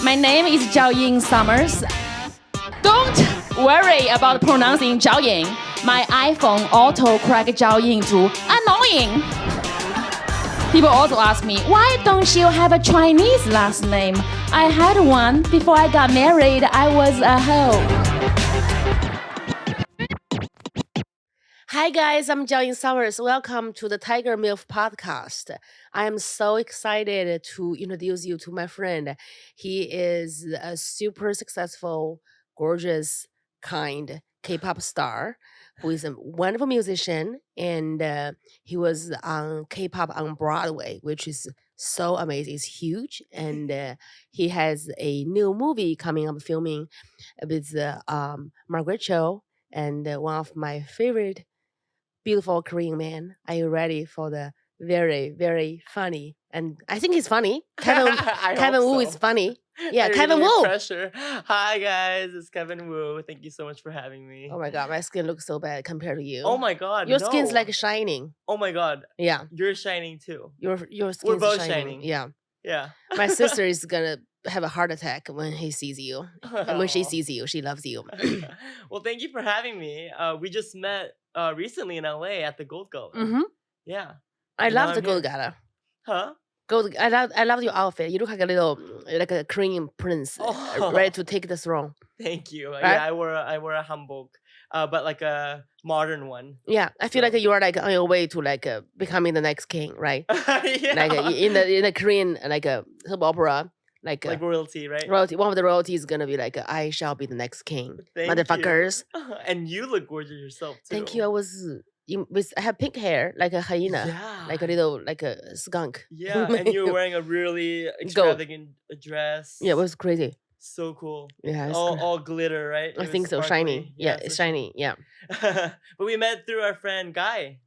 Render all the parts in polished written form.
My name is Jiaoying Summers. Don't worry about pronouncing Jiaoying. My iPhone auto-correct Jiaoying to annoying. People also ask me, why don't you have a Chinese last name? I had one before I got married. I was a hoe. Hi guys, I'm Jiaoying Summers. Welcome to the Tiger MILF podcast. I am so excited to introduce you to my friend. He is a super successful, gorgeous, kind K-pop star who is a wonderful musician, and he was on K-pop on Broadway, which is so amazing. It's huge, and he has a new movie coming up filming with Margaret Cho, and one of my favorite beautiful Korean man. Are you ready for the very, very funny? And I think he's funny. Kevin Wu is funny. Yeah, Kevin Wu. Pressure. Hi guys, it's Kevin Wu. Thank you so much for having me. Oh my god, my skin looks so bad compared to you. Oh my god, your skin's like shining. Oh my god. Yeah, you're shining too. Your skin's We're both shining. Yeah. Yeah. My sister is gonna have a heart attack when he sees you. And when she sees you, she loves you. Well, thank you for having me. We just met recently in LA at the Gold Gala. Mm-hmm. Yeah. I love the Gold Gala. Huh? I love your outfit. You look like a Korean prince, ready to take the throne. Thank you. Right? Yeah, I wore a hanbok, but like a modern one. Yeah, I feel like you are like on your way to becoming the next king, right? Yeah. Like in the Korean soap opera, like royalty, right? Royalty. One of the royalties is gonna be I shall be the next king, Thank motherfuckers. You. And you look gorgeous yourself too. Thank you. I have pink hair like a hyena, yeah. like a skunk. Yeah, and you were wearing a really extravagant dress. Yeah, it was crazy. So cool. Yeah, all glitter, right? I think so. Shiny. Yeah, it's shiny. Yeah. But we met through our friend Guy.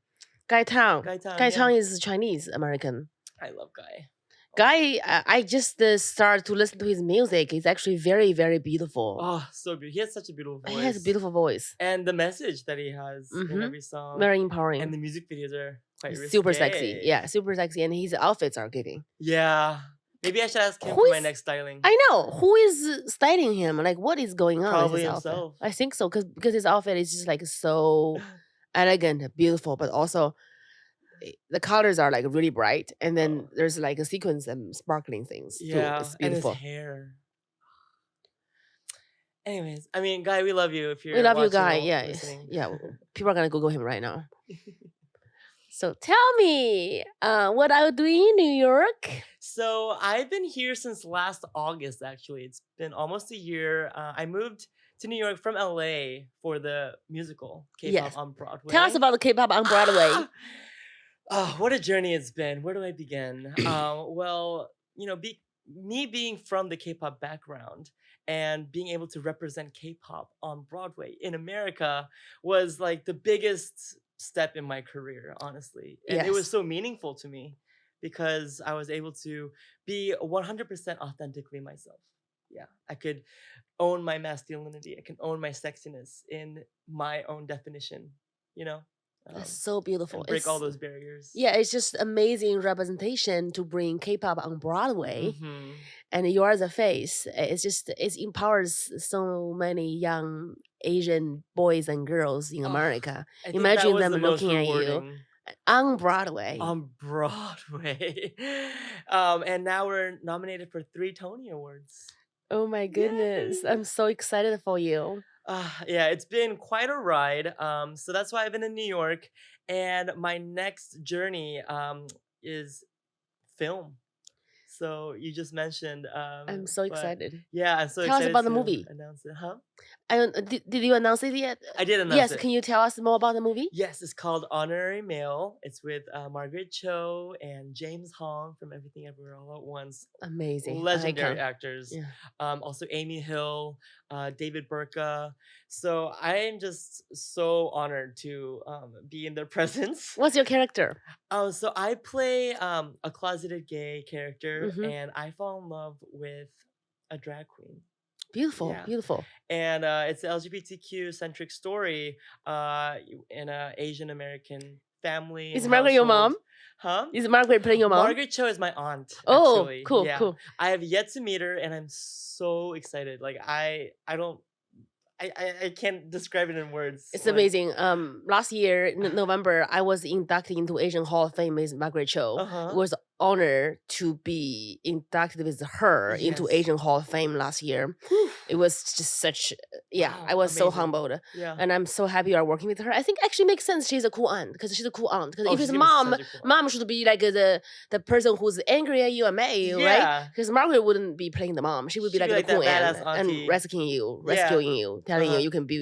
Guy Tang. Guy Tang is Chinese American. I love Guy. Guy, I just started to listen to his music. It's actually very, very beautiful. Oh, so beautiful. He has such a beautiful voice. He has a beautiful voice. And the message that he has in every song. Very empowering. And the music videos are quite super sexy. Yeah, super sexy. And his outfits are giving. Yeah. Maybe I should ask him for my next styling. I know. Who is styling him? Like, what is going on Probably with his himself. Outfit? I think so. Because his outfit is just so elegant, beautiful, but also the colors are really bright, and then there's a sequence and sparkling things. Yeah, it's beautiful. And his hair. Anyways, I mean, Guy, we love you. If you're we love you, Guy. Listening. Yeah. People are gonna Google him right now. So tell me, what are you doing in New York? So I've been here since last August. Actually, it's been almost a year. I moved to New York from LA for the musical K-pop on Broadway. Tell us about the K-pop on Broadway. Oh, what a journey it's been. Where do I begin? Well, me being from the K-pop background and being able to represent K-pop on Broadway in America was the biggest step in my career, honestly. And it was so meaningful to me because I was able to be 100% authentically myself. Yeah, I could own my masculinity. I can own my sexiness in my own definition, That's so beautiful. Break all those barriers. Yeah, it's just amazing representation to bring K-pop on Broadway, and you are the face. It empowers so many young Asian boys and girls in America. Imagine them looking at you on Broadway. On Broadway, and now we're nominated for 3 Tony Awards. Oh my goodness! Yay. I'm so excited for you. Yeah, it's been quite a ride. So that's why I've been in New York, and my next journey is film. So you just mentioned. I'm so excited. Yeah, I'm so excited. Tell us about the movie. Announce it, huh? Did you announce it yet? I did announce it. Yes, can you tell us more about the movie? Yes, it's called Honorary Male. It's with Margaret Cho and James Hong from Everything Everywhere All at Once. Amazing. Legendary actors. Yeah. Also Amy Hill, David Burka. So I am just so honored to be in their presence. What's your character? So I play a closeted gay character, and I fall in love with a drag queen. Beautiful, beautiful. And it's an LGBTQ centric story in an Asian American family and Is Margaret your mom? household. Huh? Is Margaret playing your mom? Margaret Cho is my aunt, Oh, actually. cool, Yeah. cool. I have yet to meet her, and I'm so excited. Like I don't I can't describe it in words. It's Like, amazing. Last year in November, I was inducted into Asian Hall of Fame with Margaret Cho. It uh-huh. was an honor to be inducted with her into Yes. Asian Hall of Fame last year. Whew. It was just such, yeah, Wow, I was so amazing. humbled. Yeah. And I'm so happy you are working with her. I think actually makes sense. She's a cool aunt because she's a cool aunt. Because Oh, if she's it's gonna be mom, such a cool aunt. mom should be like the person who's angry at you and mad at you, right? Yeah. Because Margaret wouldn't be playing the mom. She would be She'd like be the like that cool aunt badass auntie. and rescuing you, Yeah. telling you Uh-huh. you can be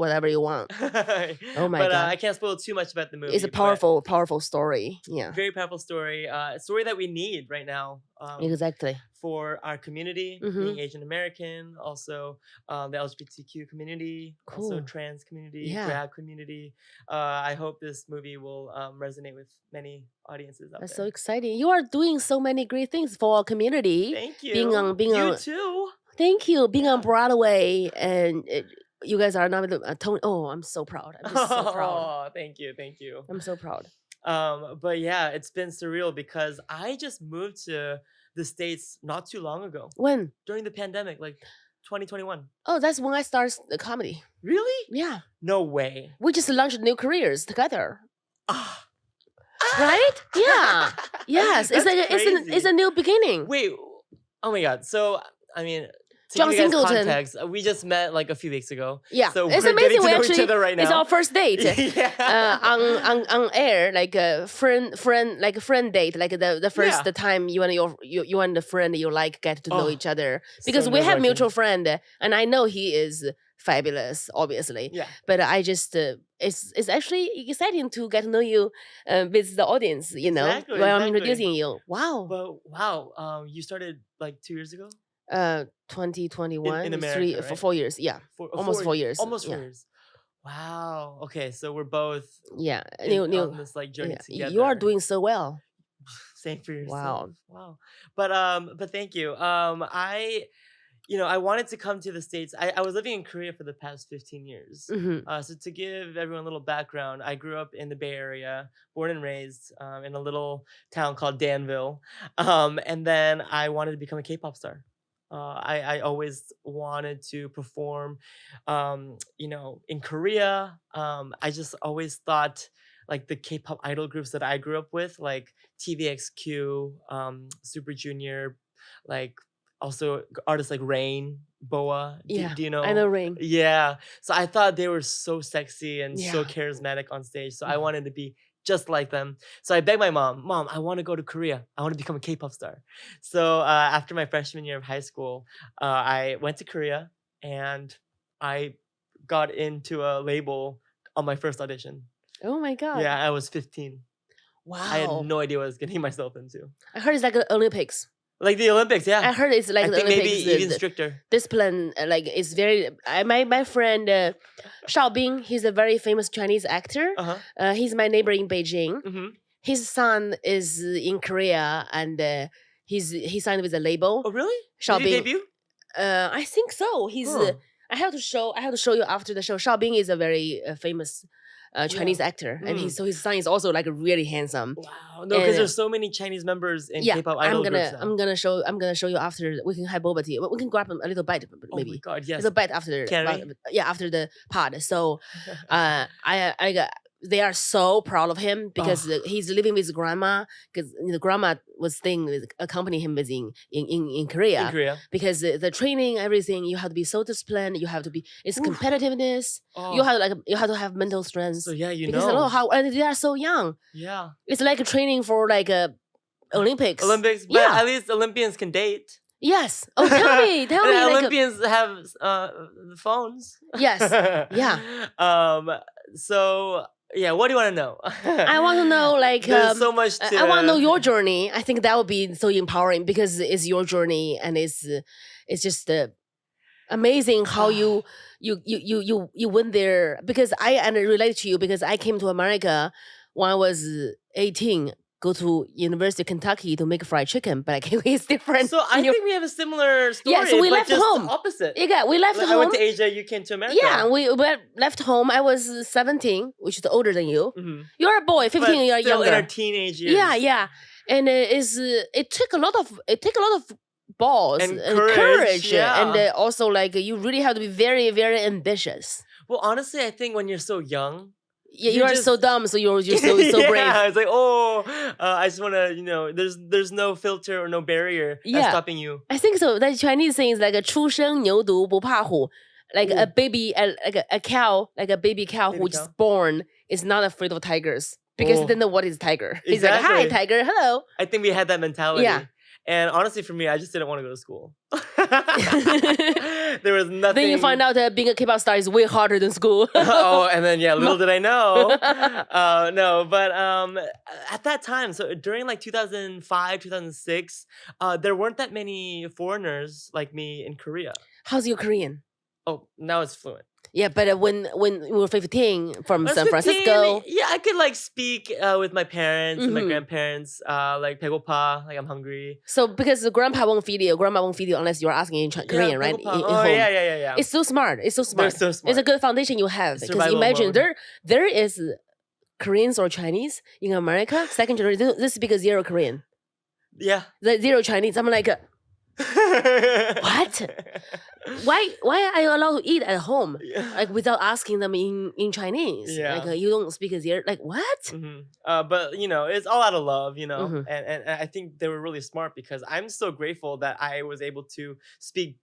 whatever you want. Oh my But God. I can't spoil too much about the movie. It's a but powerful story. Yeah, very powerful story. A story that we need right now. exactly. For our community, Mhm. being Asian American, also the LGBTQ community, also Cool. trans community, Yeah. drag community. I hope this movie will resonate with many audiences out That's there. so exciting. You are doing so many great things for our community. Thank you. Being you on, too. thank you. Being on Yeah. Broadway and you guys are not Tony. Oh, I'm so proud. I'm just so proud. Oh, thank you, thank you. I'm so proud. But yeah, it's been surreal because I just moved to the States not too long ago When? during the pandemic, like 2021. Oh, that's when I started the comedy. Really? Yeah, No way. we just launched new careers together. Ah. Right? Yeah. Yes, it's That's like it's crazy. a new beginning. Wait, oh my god. So, I mean, to John give you guys Singleton. context, we just met like a few weeks ago. Yeah, So it's we're amazing. getting to We know actually each other right now. it's our first date. Yeah. On air, like a friend, like a friend date, like the first Yeah. time you and the friend you like get to know Oh, each other so because we have nerve-wracking. mutual friend, and I know he is fabulous, obviously. Yeah. But I just it's actually exciting to get to know you with the audience, you know, Exactly, while I'm exactly. introducing you. Wow. But wow, you started like 2 years ago? 2021, In it's America, right? 4 years, yeah, almost 4 years, Almost 4 yeah. years. Wow. Okay, so we're both Yeah, on this like journey yeah. together. You are doing so well. Same for yourself. Wow. Wow. But thank you. I wanted to come to the States. I was living in Korea for the past 15 years. Hmm. So to give everyone a little background, I grew up in the Bay Area, born and raised in a little town called Danville. And then I wanted to become a K-pop star. I always wanted to perform, in Korea. I just always thought like the K-pop idol groups that I grew up with, like TVXQ, Super Junior, like also artists like Rain, Boa. Yeah, do you know? I know Ring. Yeah. So I thought they were so sexy and so Yeah. charismatic on stage. So I Mhm. wanted to be just like them. So I begged my mom, I want to go to Korea. I want to become a K-pop star. So after my freshman year of high school, I went to Korea and I got into a label on my first audition. Oh my God. Yeah, I was 15. I had Wow. no idea what I was getting myself into. I heard it's like the Olympics. Like the Olympics, yeah. I heard it's like I the think Olympics. maybe even stricter. Discipline, like it's very. My friend Xiaobing, he's a very famous Chinese actor. Uh-huh. He's my neighbor in Beijing. Mm-hmm. His son is in Korea, and he signed with a label. Oh, really? Did he Xiaobing. debut? I think so. He's. Huh. I have to show you after the show. Xiaobing is a very famous Chinese actor, and Mm. so his son is also like really handsome. Wow. No, because And, there's so many Chinese members in Yeah, K-pop idol groups now. I'm gonna show you after. We can have boba tea. We can grab a little bite, Oh my maybe god, a yes. little bite after. Can we? After the pod. So, I got. They are so proud of him because he's living with grandma. Because the grandma was staying with accompany him with in Korea. In Korea. Because the training, everything, you have to be so disciplined. You have to be. It's Oof. competitiveness. Oh. You have to have mental strength. So yeah, because I know how and they are so young. Yeah. It's like a training for like a Olympics. Olympics, but Yeah. at least Olympians can date. Yes. Oh, tell me. And Like, Olympians have the phones. Yes. Yeah. So yeah, what do you want to know? I want to know, like, There's so much to. I want to know your journey. I think that would be so empowering because it's your journey and it's just amazing how you went there. Because I relate to you because I came to America when I was 18. go to University of Kentucky to make fried chicken, but like it's different. So I think we have a similar story. Yeah, so we but left just home. Opposite. Yeah, we left Like, home. I went to Asia, you came to America. Yeah, we left home. I was 17, which is older than you. Mm-hmm. You're a boy, 15, But you're still younger. in our teenage years. Yeah. And it took a lot of balls And and courage, yeah. and also like you really have to be very, very ambitious. Well, honestly, I think when you're so young, Yeah, you are just- so dumb, so you're so yeah, brave. It's like, I just want to, there's no filter or no barrier that's stopping you. I think so. That Chinese saying is like a 初生牛犊不怕虎. Like a baby, like a cow, like a baby cow who is born is not afraid of tigers because they know what is tiger. He's like, hi, tiger, hello. I think we had that mentality. Yeah. And honestly, for me, I just didn't want to go to school. There was nothing. Then you find out that being a K-pop star is way harder than school. And then little did I know. No, but at that time, so during like 2005, 2006, there weren't that many foreigners like me in Korea. How's your Korean? Oh, now it's fluent. Yeah, but when we were 15 from San 15, Francisco. Yeah, I could like speak with my parents and my grandparents, like 배고파, like I'm hungry. So because the grandma won't feed you unless you're asking in Korean, right? In home. Yeah. It's so smart. It's so smart. They're so smart. It's a good foundation you have. Because Survival imagine mode. there is Koreans or Chinese in America, second generation. This speak zero Korean. Yeah. The zero Chinese. I'm like, what? Why are you allowed to eat at home? Yeah. Like without asking them in Chinese. Yeah. Like you don't speak zero. Like what? Mm-hmm. But it's all out of love, and I think they were really smart because I'm so grateful that I was able to speak,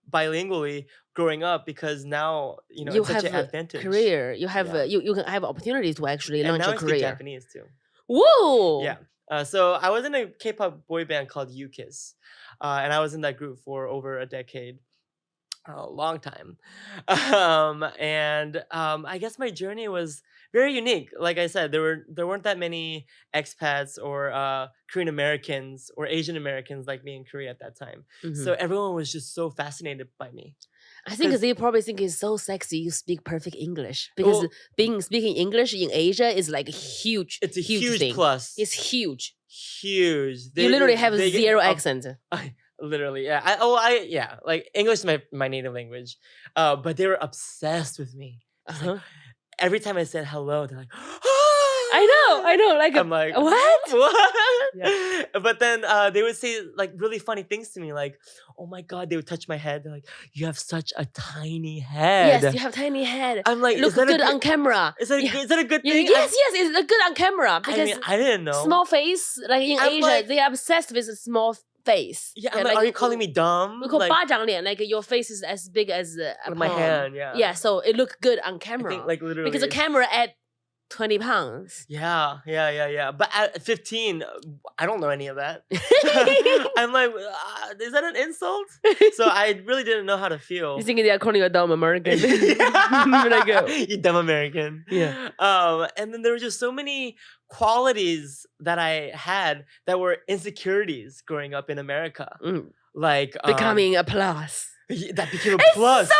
bilingually growing up because now you it's have such an advantage. Career. You have you can have opportunities to actually And launch now a I speak career. Japanese too. Whoa! Yeah. So I was in a K-pop boy band called UKISS, and I was in that group for over a decade. A long time. I guess my journey was very unique. Like I said, there weren't that many expats or Korean Americans or Asian Americans like me in Korea at that time. So everyone was just so fascinated by me. I think they probably think it's so sexy you speak perfect English because speaking English in Asia is like huge. It's a huge thing. plus. It's huge. Huge. You literally have zero accent. Literally, yeah. Like English is my native language, but they were obsessed with me. Like, every time I said hello, they're like, I know. Like I'm like, what? Yeah. But then they would say like really funny things to me, like, oh my god, they would touch my head. They're like, you have such a tiny head. Yes, you have tiny head. I'm like, look good on camera. Is that a good thing? Yes, it's good on camera because I didn't know. Small face, like in Asia, they are obsessed with a small face. Yeah, I'm like, are you calling me dumb? We call 巴掌脸, like your face is as big as my hand. Yeah. Yeah, so it looked good on camera. I think, like literally because the camera at 20 pounds. Yeah. But at 15, I don't know any of that. I'm like, is that an insult? So I really didn't know how to feel. You thinking they are calling you a dumb American? You dumb American. Yeah. And then there were just so many qualities that I had that were insecurities growing up in America. Like becoming a plus. That became a plus.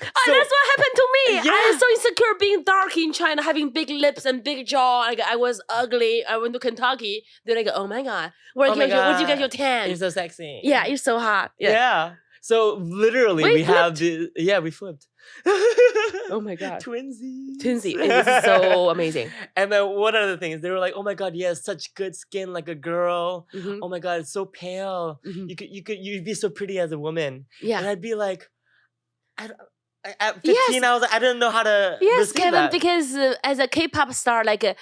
That's what happened to me. Yeah. I was so insecure being dark in China, having big lips and big jaw. Like I was ugly. I went to Kentucky. They're like, oh my god, where'd you get your tan? You're so sexy. Yeah, you're so hot. Yeah. So literally, we flipped. Oh my god, twinsies. This is so amazing. And then one other thing is they were like, oh my god, he has such good skin like a girl. Oh my god, it's so pale. You'd be so pretty as a woman. Yeah. And I'd be like, at 15, I was like, I didn't know how to. Yes, Kevin, that. because as a K-pop star, like a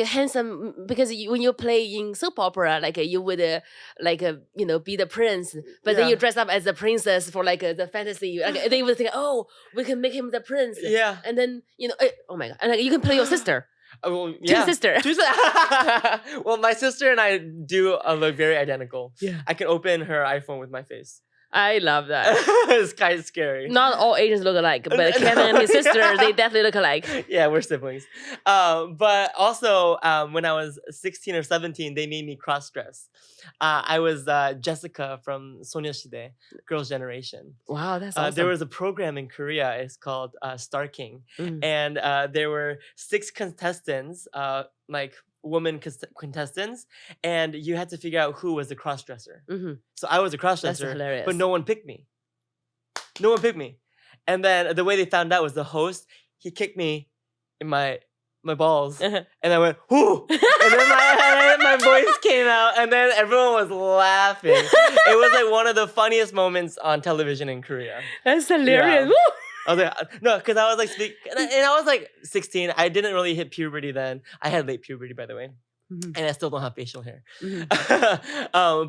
handsome, because when you play in soap opera, like you would be the prince, but then you dress up as the princess for like the fantasy. Like, they would think, oh, we can make him the prince. Yeah, and then oh my god, and like, you can play your sister. Well, yeah. Twin sister. Well, my sister and I do look very identical. Yeah, I can open her iPhone with my face. I love that. It's kind of scary. Not all Asians look alike, but Kevin and his sister, they definitely look alike. Yeah, we're siblings. But also, when I was 16 or 17, they made me cross-dress. I was Jessica from 소녀시대, Girls' Generation. Wow, that's awesome. There was a program in Korea. It's called Star King. And there were 6 contestants, like woman contestants, and you had to figure out who was the cross-dresser. Mm-hmm. So I was a That's cross-dresser, hilarious. but no one picked me. No one picked me. And then the way they found out was the host, he kicked me in my balls, and I went, whoo! And then my voice came out, and then everyone was laughing. It was like one of the funniest moments on television in Korea. That's hilarious. Yeah. Woo! I was like, no, because I was like, and I was like 16. I didn't really hit puberty then. I had late puberty, by the way. Mhm. And I still don't have facial hair. Mhm.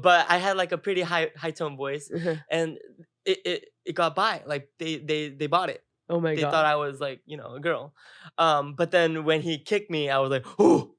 But I had like a pretty high tone voice, Mhm. and it got by. Like they bought it. Oh my They god. thought I was like, a girl. But then when he kicked me, I was like, ooh.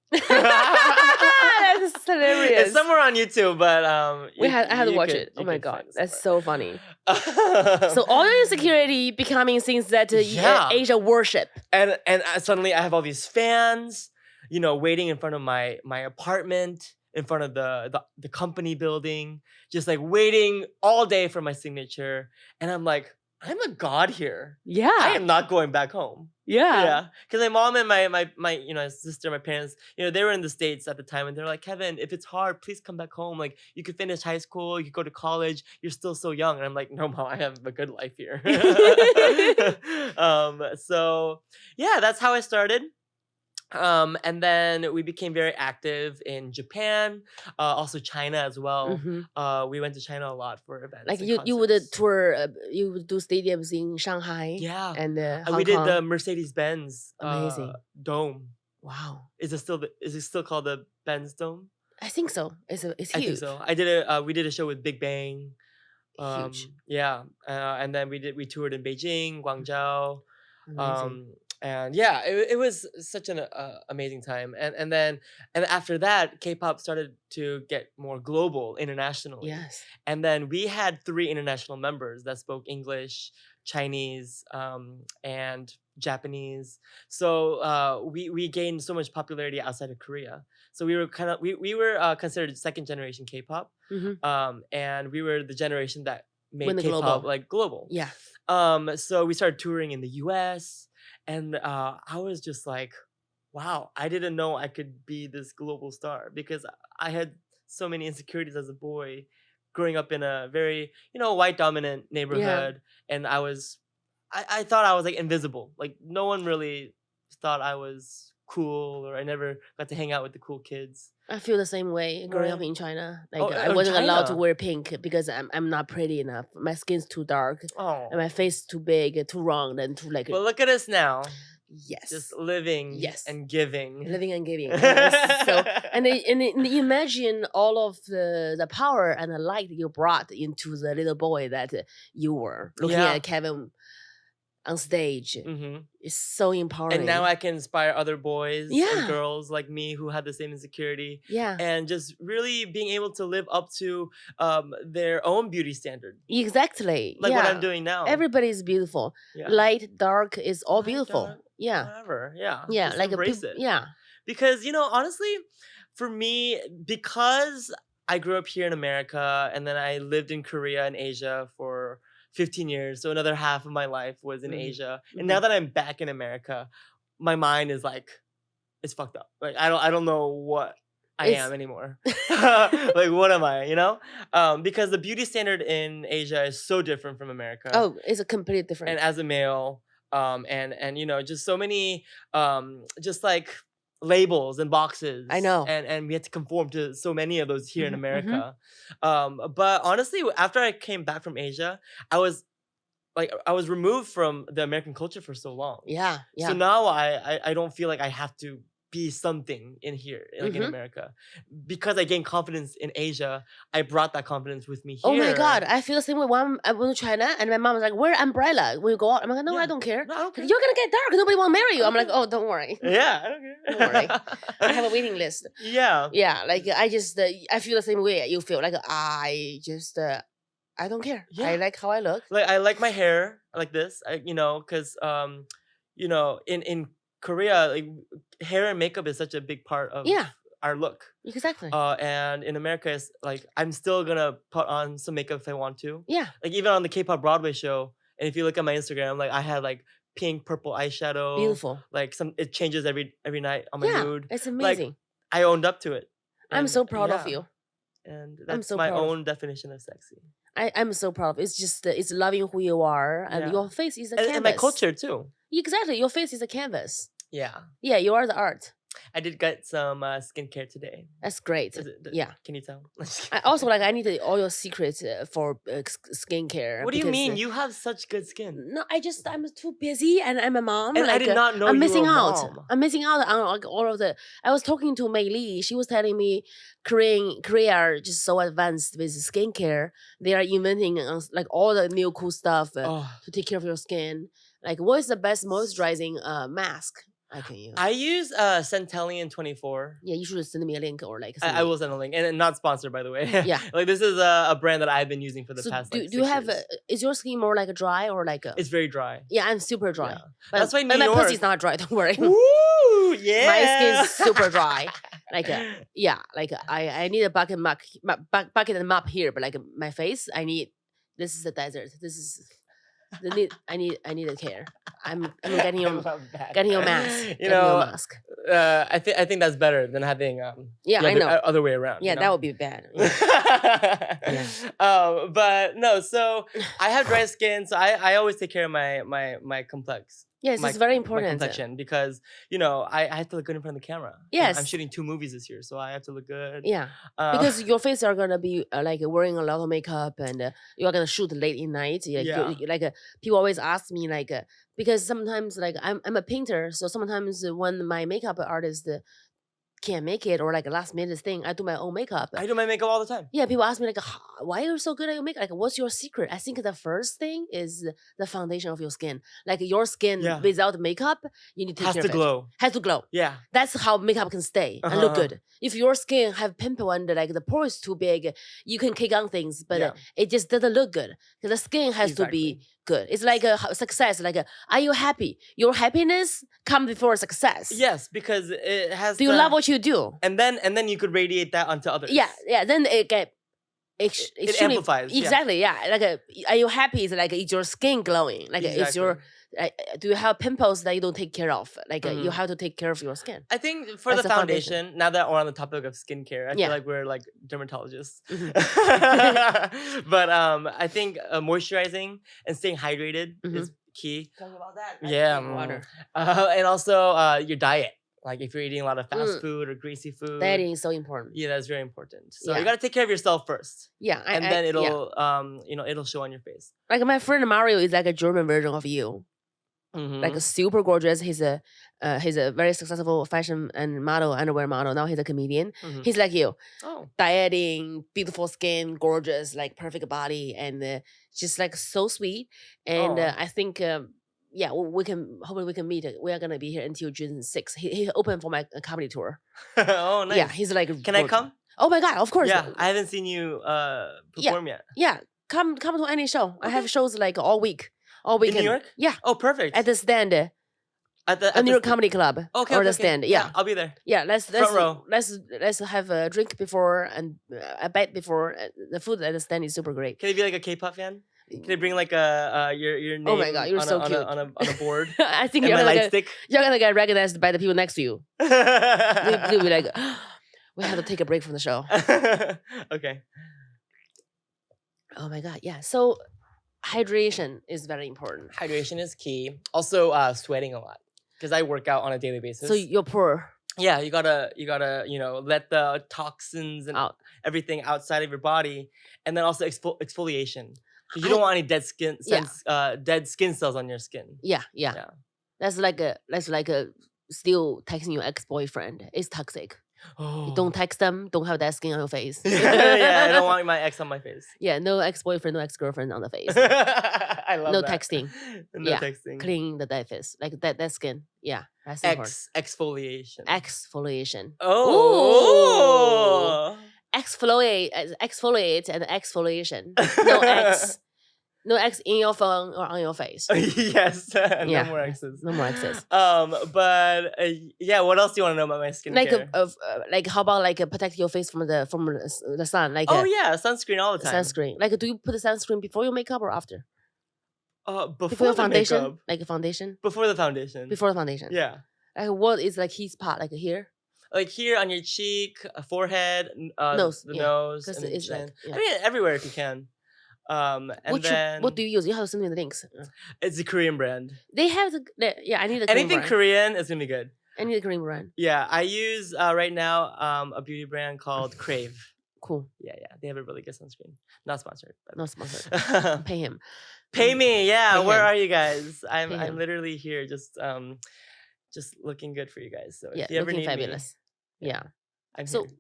That's hilarious. It's somewhere on YouTube, but I had to watch it. Oh my god, that's so funny. so So all your insecurity becoming things that Yeah. Asia worship. and suddenly I have all these fans, waiting in front of my apartment, in front of the company building, just like waiting all day for my signature. And I'm like, I'm a god here. I Yeah, am not going back home. yeah. Yeah, because my mom and my sister, my parents, they were in the States at the time, and they're like, Kevin, if it's hard, please come back home. Like, you could finish high school, you could go to college. You're still so young. And I'm like, no, mom, I have a good life here. So yeah, that's how I started. And then we became very active in Japan, also China as well. Mhm. We went to China a lot for events. Like and you would concerts. tour, you would do stadiums in Shanghai. Yeah. and Hong We did Kong. the Mercedes-Benz Amazing. dome. Wow, Is it still called the Benz Dome? I think so. It's huge. I think so. We did a show with Big Bang. Huge. Yeah. And then we toured in Beijing, Guangzhou. Amazing. And yeah, it was such an amazing time. And then after that, K-pop started to get more global internationally. Yes. And then we had 3 international members that spoke English, Chinese, and Japanese. So we gained so much popularity outside of Korea. So we were we were considered second generation K-pop, Mhm. and we were the generation that made Went K-pop global. like global. Yeah. So we started touring in the US, and I was just like, wow, I didn't know I could be this global star, because I had so many insecurities as a boy growing up in a very, white dominant neighborhood. And I thought I was like invisible. Like, no one really thought I was cool, or I never got to hang out with the cool kids. I feel the same way growing up Right. in China. Like Oh, I in wasn't allowed to China? wear pink because I'm not pretty enough. My skin's too dark Oh. and my face too big, too round, and too like But look at us now, yes, just living Yes. and giving. living and giving. And imagine all of the power and the light you brought into the little boy that you were looking Yeah. at Kevin on stage. hmm It's so empowering. And now I can inspire other boys Yeah. and girls like me who had the same insecurity, yeah, and just really being able to live up to their own beauty standard, exactly. like yeah. what I'm doing now. Everybody is beautiful. Yeah. Light, dark is all Light, beautiful. dark, Yeah. Whatever. Yeah. Yeah. Just Like embrace it. Yeah. Because, honestly, for me, because I grew up here in America, and then I lived in Korea and Asia for 15 years. So another half of my life was in Mhm. Asia. And now that I'm back in America, my mind is like, it's fucked up. Like, I don't know what I It's- am anymore. Like, what am I, because the beauty standard in Asia is so different from America. Oh, it's a completely different. And as a male, and just so many just like labels and boxes. I know. And we had to conform to so many of those here in Mhm, America. But honestly, after I came back from Asia, I was removed from the American culture for so long. yeah. Yeah. So now I don't feel like I have to be something in here, like in Mhm. America, because I gained confidence in Asia. I brought that confidence with me here. Oh my god, I feel the same way. When I went to China and my mom was like, "Wear umbrella when you go out." I'm like, "No, I Yeah. don't care. No, I don't care. You're gonna get dark. Nobody will marry you." I'm like, Okay. "Oh, don't worry. Yeah, I don't care. Don't worry. I have a waiting list." Yeah. Yeah, like I just I feel the same way you feel. Like I just I don't care. Yeah. I like how I look. Like, I like my hair like this, because in Korea, like, hair and makeup is such a big part of Yeah. our look. Exactly. And in America, it's like I'm still gonna put on some makeup if I want to. yeah. Like, even on the K-pop Broadway show, and if you look at my Instagram, like, I had like pink, purple eyeshadow. Beautiful. Like, it changes every night on my Yeah. mood. It's Like, amazing. I owned up to it. I'm And so proud of yeah, you. and I'm that's so my proud of. own definition of sexy. I'm so proud of. It's just it's loving who you are, and Yeah. your face is a And my canvas. culture too. Exactly, your face is a canvas. Yeah. Yeah, you are the art. I did get some skincare today. That's great. Yeah. Can you tell? I also like I need all your secrets for skincare. What do you because, mean? You have such good skin. No, I'm too busy and I'm a mom. And I did not know I'm you were missing a out. mom. I'm missing out on like all of the. I was talking to Mei Li. She was telling me Korea are just so advanced with skincare. They are inventing like all the new cool stuff Oh, to take care of your skin. Like, what is the best moisturizing mask I can use? I use Centellian 24. Yeah, you should send me a link or like. I will send a link, and not sponsored, by the way. Yeah. Like this is a brand that I've been using for the So past. do Like, you 6 have? years. Is your skin more like a dry or like a? It's very dry. Yeah, I'm super dry. Yeah. But, That's why New but my York. pussy's not dry. Don't worry. Woo! Yeah. My skin is super dry. Like yeah, like I need a bucket bucket and mop here, but like my face, I need. This is the desert. This is the need. I need a care. I'm getting your getting your mask. You Getting know, your mask. I think that's better than having Yeah, the I know. other way around. Yeah, you know? that would be bad. Yeah. But no, so I have dry skin, so I always take care of my complex. Yes, my, it's very my important. complexion, because I have to look good in front of the camera. And Yes. I'm shooting 2 movies this year, so I have to look good. Yeah, because your face are gonna be like wearing a lot of makeup, and you are gonna shoot late in night. Like, Yeah. People always ask me like because sometimes like I'm a painter, so sometimes when my makeup artist can't make it or like a last minute thing, I do my own makeup. I do my makeup all the time. Yeah, people ask me like, why are you so good at your makeup? Like, what's your secret? I think the first thing is the foundation of your skin. Like your skin Yeah. without makeup, you need to take Has care to of it. glow. Has to glow. Yeah. That's how makeup can stay and look Uh-huh. good. If your skin have pimple and like the pore is too big, you can kick on things, but Yeah. it just doesn't look good. The skin has to be good. It's like a success. Like, are you happy? Your happiness comes before success. Yes, because it has. Do you love what you do? And then you could radiate that onto others. Yeah. Then it get. It amplifies. Yeah. Exactly. Yeah. Like, are you happy? Is like, is your skin glowing? Like, is your do you have pimples that you don't take care of? Like, you have to take care of your skin. I think for That's the the foundation, now that we're on the topic of skincare, I Yeah. feel like we're like dermatologists. Mhm. But I think moisturizing and staying hydrated is key. Talking about that. Yeah. Water. And also your diet. Like if you're eating a lot of fast Mm. food or greasy food. Dieting is so important. Yeah, that's very important. So Yeah. you gotta take care of yourself first. Yeah. And then yeah. it'll it'll show on your face. Like my friend Mario is like a German version of you. Mhm. Like super gorgeous. He's a very successful fashion and model, underwear model. Now he's a comedian. Mhm. He's like you. Oh. Dieting, beautiful skin, gorgeous, like perfect body, and just like so sweet. And Aw. I think yeah, hopefully we can meet. We are gonna be here until June 6th. He opened for my comedy tour. Oh, nice. Yeah, he's like. Can I come? Oh my god! Of course. Yeah, I haven't seen you perform yet. Yeah, come to any show. I have shows like all week, all In weekend. New York? Yeah, Oh, perfect. at the stand, at a New York Comedy Club. Okay, or okay, the okay. stand. Yeah, I'll be there. yeah. Let's row. let's have a drink before and a bite before. The food at the stand is super great. Can I be like a K-pop fan? Can I bring like a your name? Oh my God, you're on so a, cute. on a board. I think And you're my gonna light get, stick. you're gonna get recognized by the people next to you. They'll be like, we have to take a break from the show. Okay. Oh my God, yeah. So hydration is very important. Hydration is key. Also, sweating a lot because I work out on a daily basis. So you're poor. Yeah, you gotta let the toxins and Out. everything outside of your body, and then also exfoliation. Because you don't want any dead skin dead skin cells on your skin. Yeah. Yeah. That's like a still texting your ex-boyfriend. It's toxic. Oh. You don't text them, don't have that skin on your face. Yeah, I don't want my ex on my face. Yeah, no ex-boyfriend, no ex-girlfriend on the face. I love No that. texting. No Yeah, texting. Clean the dead face. Like that skin. Yeah. That's important. Exfoliation. Exfoliation. Oh. Exfoliate and exfoliation. No X in your phone or on your face. Yes. No Yeah. more X's. No more X's. But yeah, what else do you want to know about my skincare? Like how about like protect your face from the sun? Like Oh yeah, sunscreen all the time. sunscreen. Like do you put the sunscreen before your makeup or after? Before your the foundation? makeup. Like a foundation? Before the foundation. Before the foundation. Yeah. Like what is like key spot? Like here? like here on your cheek, forehead, Nose, the yeah, nose, because and the it's chin. like, yeah. I mean, everywhere if you can. And What do then you use? You have to send me the links. it's a Korean brand. They have yeah. I need the Korean Anything brand. Korean is gonna be good. I need the Korean brand. Yeah, I use right now a beauty brand called Crave. Cool. Yeah, they have a really good sunscreen. Not sponsored, but Not sponsored. Pay him. pay me. Yeah, Pay where him. are you guys? I'm Pay him. literally here, just looking good for you guys. So Yeah, if you ever looking need fabulous. me, Yeah. I'm So, here.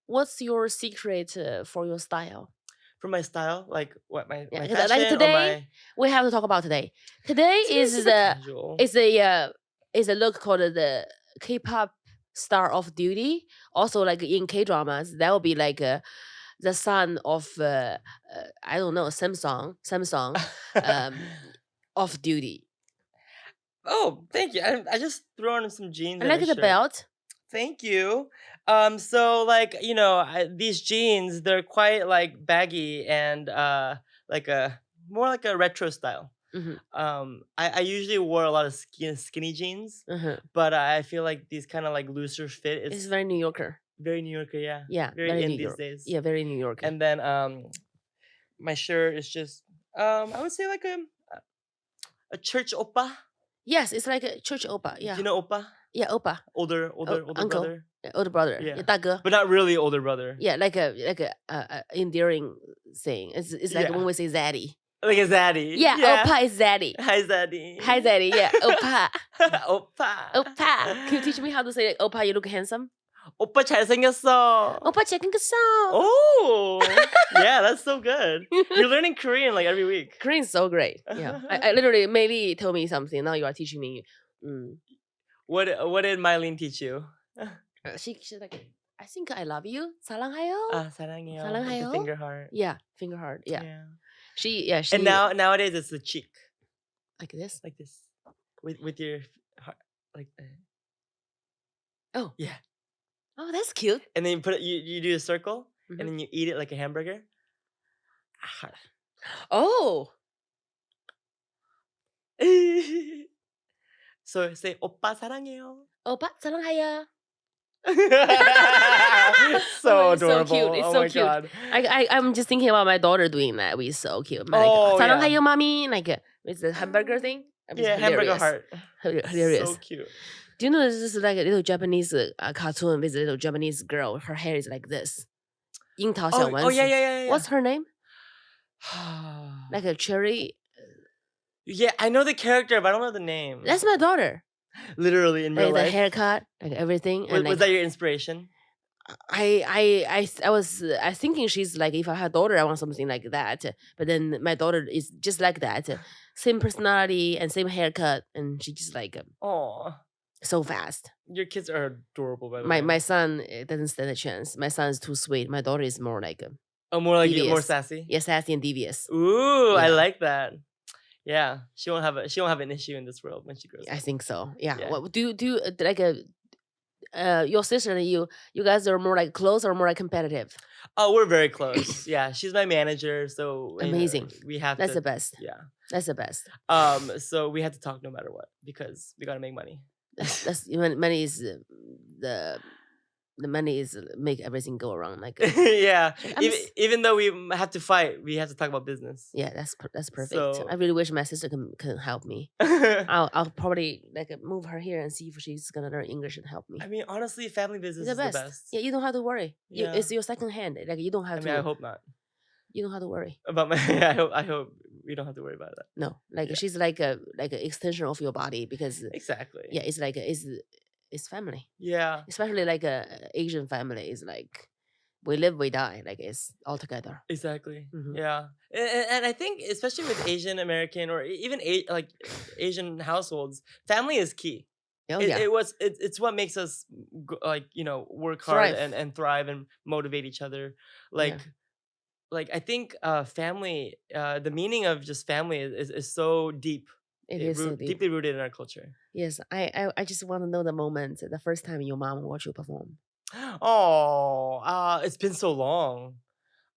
what's your secret for your style? For my style, like what my Yeah, my 'cause, like fashion or today, my we have to talk about today. Today is super the casual. is a look called the K-pop star of duty. Also, like in K-dramas, that will be like the son of I don't know, Samsung of duty. Oh, thank you. I just threw on some jeans I and like a the shirt. belt. Thank you. So like these jeans, they're quite like baggy and like a more like a retro style. Hmm. I usually wore a lot of skinny jeans, but I feel like these kind of like looser fit. It's It's very New Yorker. very New Yorker, yeah. Yeah, Very very in New these York. days. Yeah, very New Yorker. And then my shirt is just I would say like a church oppa. Yes, it's like a church oppa. Do Yeah, you know oppa? yeah, oppa. Older Uncle. brother. Yeah, older brother. Yeah. Yeah, 大哥. But not really older brother. Yeah, like a endearing thing. It's like Yeah. when we say zaddy. Like a zaddy. Yeah, oppa is zaddy. Hi zaddy. Hi zaddy. Yeah, oppa. oppa. Oppa. Can you teach me how to say like, oppa? You look handsome. 오빠 잘생겼어. Oppa checking the song. Oh, yeah, that's so good. You're learning Korean like every week. Korean's so great. Yeah, I literally Maybe told me something. Now you are teaching me. What did Mylene teach you? She's like, I think I love you. 사랑해요. 사랑해요. 사랑해요. With the finger heart. Yeah, finger heart. Yeah. She. And nowadays it's the cheek. Like this. Like this. With your heart like that. Oh. Yeah. Oh, that's cute. And then you do a circle and then you eat it like a hamburger. Oh. So say 오빠 사랑해요. 오빠 사랑해요. So it's adorable. so cute. It's oh so my cute. God. I'm just thinking about my daughter doing that. It's so cute. Oh, like, 사랑해요, yeah. mommy. Like it's the hamburger thing. Yeah, hamburger heart. Hilarious. So cute. Do you know this is like a little Japanese cartoon with a little Japanese girl? Her hair is like this. 樱桃小丸子. Yeah. What's her name? Like a cherry. Yeah, I know the character, but I don't know the name. That's my daughter. Literally in real Like the life. haircut, like everything. And Was that your inspiration? I was thinking she's like, if I had a daughter, I want something like that. But then my daughter is just like that, same personality and same haircut, and she just like Oh, so fast. your kids are adorable, by the way. My son doesn't stand a chance. My son is too sweet. My daughter is more like more like you, more devious. sassy. Yeah, sassy and devious. Ooh, I Yeah. like that. Yeah, she won't have an issue in this world when she grows I up. think so. Yeah. Yeah. What do you like your sister and you guys are more like close or more like competitive? Oh, we're very close. Yeah, she's my manager, so Amazing. we have That's to. the best. Yeah. That's the best. So we had to talk no matter what because we gotta make money. That's money is the money is make everything go around. Like Yeah. I'm Even though we have to fight, we have to talk about business. yeah, that's perfect. So- I really wish my sister can help me. I I'll probably like move her here and see if she's gonna learn English and help me. mean, honestly, family business It's is the best. Yeah, you don't have to worry. Yeah. It's your second hand. Like you don't have I to. mean, I hope not. You don't have to worry. About my, I hope we don't have to worry about that. No, like Yeah. she's like an extension of your body because Exactly. yeah, it's like it's family. Yeah. Especially like a Asian family is like we live, we die. Like it's all together. Exactly. Mhm. Yeah. And I think especially with Asian American or even like Asian households, family is key. Oh It- yeah. it's what makes us like work hard Thrive. and thrive and motivate each other. Like I think family the meaning of just family is so deep. It is so deep. Deeply rooted in our culture. Yes, I just want to know the moment, the first time your mom watched you perform. Oh, it's been so long.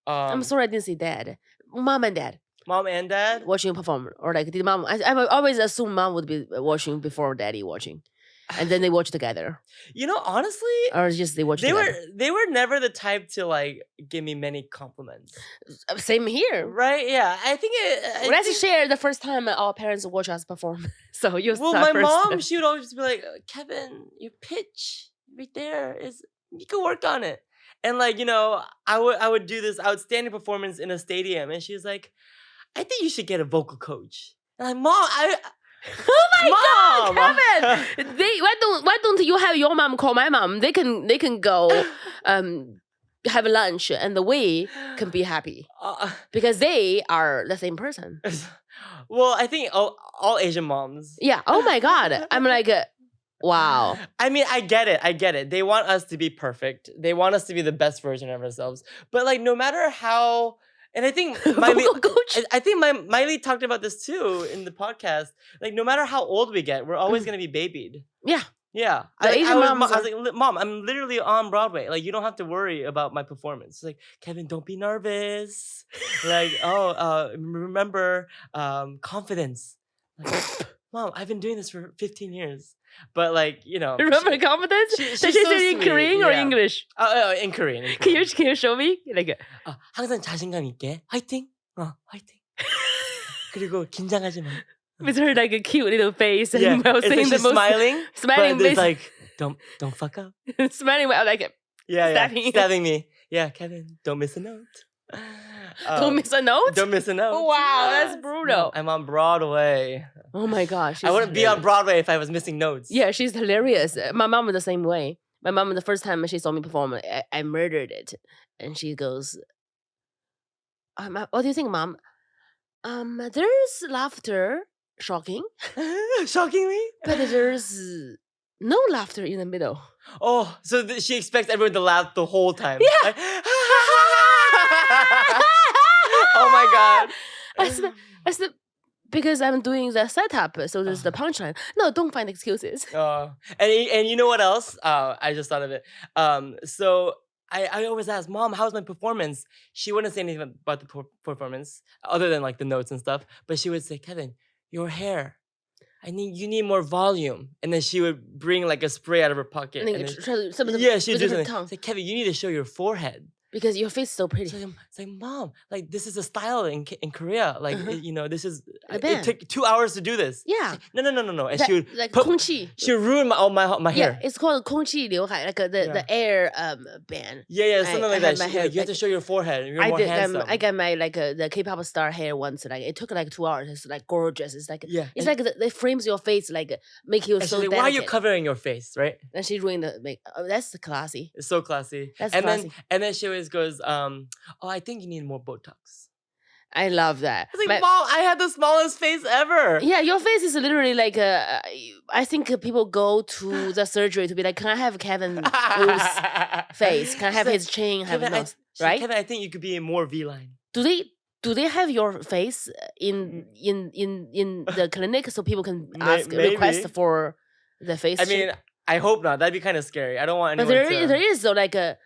I'm sorry I didn't see dad, mom and dad Mom and dad. watching you perform, or like did mom? I always assume mom would be watching before daddy watching. and then they watch together, Honestly, or just they watch together? they were never the type to like give me many compliments. Same here. Right? Yeah. I think Let's share the first time our parents watch us perform. So you well, start my first. mom, she would always be like, Kevin, your pitch right there is you can work on it. And like, I would do this outstanding performance in a stadium, and she's like, I think you should get a vocal coach. And I'm like, Mom, Oh my Mom! God, Kevin! Why don't you have your mom call my mom? They can go have lunch, and we can be happy because they are the same person. Well, I think all Asian moms. Yeah. Oh my God. I'm like, wow. I mean, I get it. They want us to be perfect. They want us to be the best version of ourselves. But like, no matter how, and I think Vocal coach. I think Miley talked about this too in the podcast. Like, no matter how old we get, we're always gonna be babied. Yeah. Yeah. The Asian moms I was like, Mom, I'm literally on Broadway. Like, you don't have to worry about my performance. Like, Kevin, don't be nervous. Like, remember, confidence. Like, Mom, I've been doing this for 15 years. But like, Remember confidence? she's Did she so say it in sweet, Korean or yeah. English? In Korean. Can you show me? Like, 항상 자신감 있게. 화이팅. 화이팅. 그리고 긴장하지 마. with her like a cute little face and Yeah, while it's saying like the she's most smiling, but face, it's like don't fuck up. smiling while like Stabbing me. Yeah, Kevin, don't miss a note. don't miss a note. Don't miss a note. Wow, that's brutal. I'm on Broadway. Oh my gosh, I wouldn't be on Broadway if I was missing notes. Yeah, she's hilarious. My mom was the same way. My mom, the first time she saw me perform, I murdered it, and she goes, "What do you think, Mom? There's laughter, shocking, Shockingly, but there's no laughter in the middle." Oh, so she expects everyone to laugh the whole time. Yeah. Like, oh my God. I said, because I'm doing the setup, so there's the punchline. No, don't find excuses. And you know what else? I just thought of it. So I always ask, Mom, how's my performance? She wouldn't say anything about the performance other than like the notes and stuff. But she would say, Kevin, your hair. You need more volume. And then she would bring like a spray out of her pocket. And she'd do something. Say, Kevin, you need to show your forehead. Because your face is so pretty. It's like, Mom, like this is a style in Korea. Like, this is, it took 2 hours to do this. Yeah. No. And she would like 空气. She would ruin my hair. Yeah, it's called 空气刘海, like the air band. Yeah, something like that. My hair, you have to show your forehead. You're more handsome. I got my the K-pop star hair once. Like it took like 2 hours. It's like gorgeous. It's like it's like it frames your face, like make you so. Like, why are you covering your face, right? And she ruined the make. Oh, that's classy. It's so classy. That's classy. Then she always goes, I think you need more Botox. I love that. I was like, Mom, I had the smallest face ever. Yeah, your face is literally like I think people go to the surgery to be like, can I have Kevin Wu's face? Can I have his chin? Have nose? Right? Kevin, I think you could be more V-line. Do they have your face in the clinic so people can ask request for the face? I mean, I hope not. That'd be kind of scary. I don't want anyone but there is though like a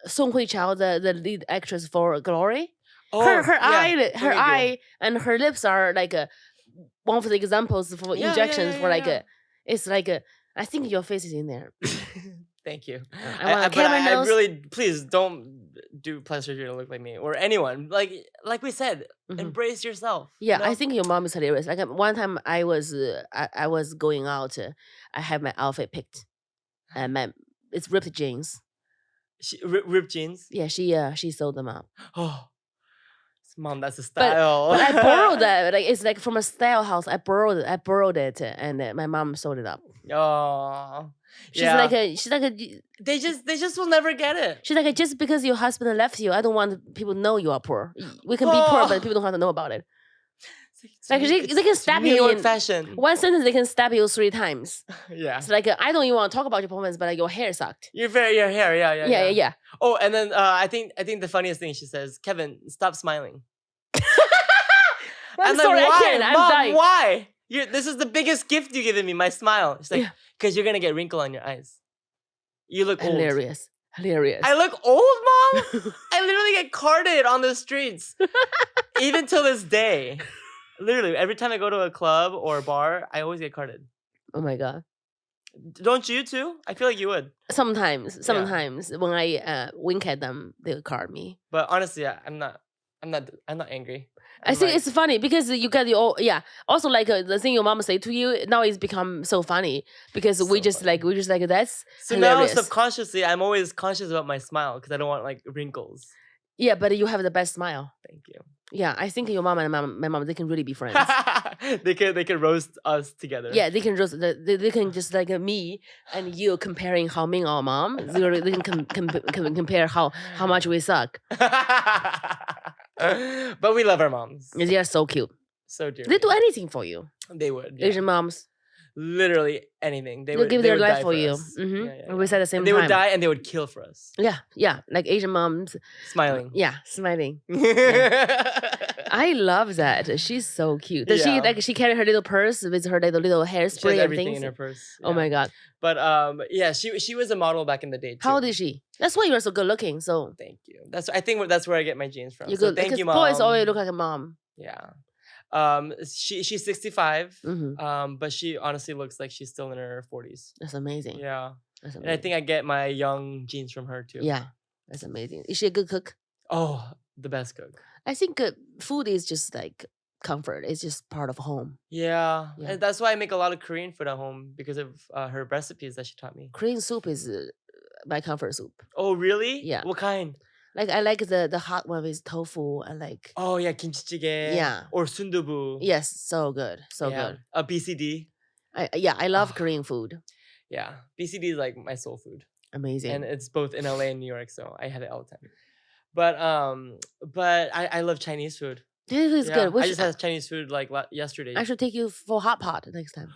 Song Hui-chao, the lead actress for Glory. Her eye and her lips are like one of the examples for injections for like it's like I think your face is in there. Thank you. I really, please don't do plastic surgery to look like me or anyone. Like we said, embrace yourself. Yeah, I think your mom is hilarious. Like one time I was going out, I had my outfit picked, and it's ripped jeans. Ripped jeans? Yeah, she sewed them up. Oh, Mom, that's a style. But I borrowed that. Like it's like from a style house. I borrowed it, and my mom sewed it up. Oh, she's like a. They just will never get it. She's like, just because your husband left you, I don't want people to know you are poor. We can be poor, but people don't have to know about it. Like they can stab you in fashion. One sentence. They can stab you 3 times. Yeah. It's like I don't even want to talk about your performance, but like your hair sucked. Your hair. Yeah. Oh, and then I think the funniest thing she says, Kevin, stop smiling. I'm sorry, I can't. I'm Mom, dying. Why? This is the biggest gift you've given me, my smile. She's like, because you're gonna get wrinkle on your eyes. You look old. Hilarious. I look old, Mom? I literally get carded on the streets. Even till this day. Literally, every time I go to a club or a bar, I always get carded. Oh my God. Don't you too? I feel like you would. Sometimes, Yeah. sometimes when I wink at them, they would card me. But honestly, yeah, I'm not angry. I I'm think like, it's funny because you get yeah. Also, like the thing your mom say to you now it's become so funny because so funny. we just like that's So now hilarious. subconsciously, I'm always conscious about my smile because I don't want like wrinkles. Yeah, but you have the best smile. Thank you. Yeah, I think your mom and my mom they can really be friends. They can roast us together. Yeah, they can just they can just like me and you comparing how mean our mom. They can compare how much we suck. But we love our moms. They are so cute. So dear. They do anything for you. They would. Yeah. Asian moms. Literally anything. They'll give their would life die for you. us. Mhm. Yeah, And we said the same and they time. would die and they would kill for us. Yeah, yeah, like Asian moms. Smiling. Yeah, smiling. I love that. She's so cute. Does Yeah. she carry her little purse with her little She has hairspray and everything things? in her purse. Oh yeah. my god. But yeah, she was a model back in the day too. How old is she? That's why you are so good looking. So Thank you. I think that's where I get my genes from. you So good. thank Because you, mom. boys always look like a mom. Yeah. She's 65. Mhm. But she honestly looks like she's still in her 40s. That's amazing. Yeah. That's And amazing. I think I get my young genes from her too. Yeah, that's amazing. Is she a good cook? Oh, the best cook. I think food is just like comfort. It's just part of home. Yeah. Yeah. And that's why I make a lot of Korean food at home because of her recipes that she taught me. Korean soup is my comfort soup. Oh, really? Yeah. What kind? Like I like the hot one with tofu and like Oh, yeah, kimchi jjigae. Yeah. Or sundubu. yes, so good, so Yeah. good. BCD. I love Ah. Korean food. Yeah. BCD is like my soul food. Amazing. And it's both in LA and New York, so I have it all the time. But I love Chinese food. This is Yeah, good. I just had Chinese food like yesterday. I should take you for hot pot next time.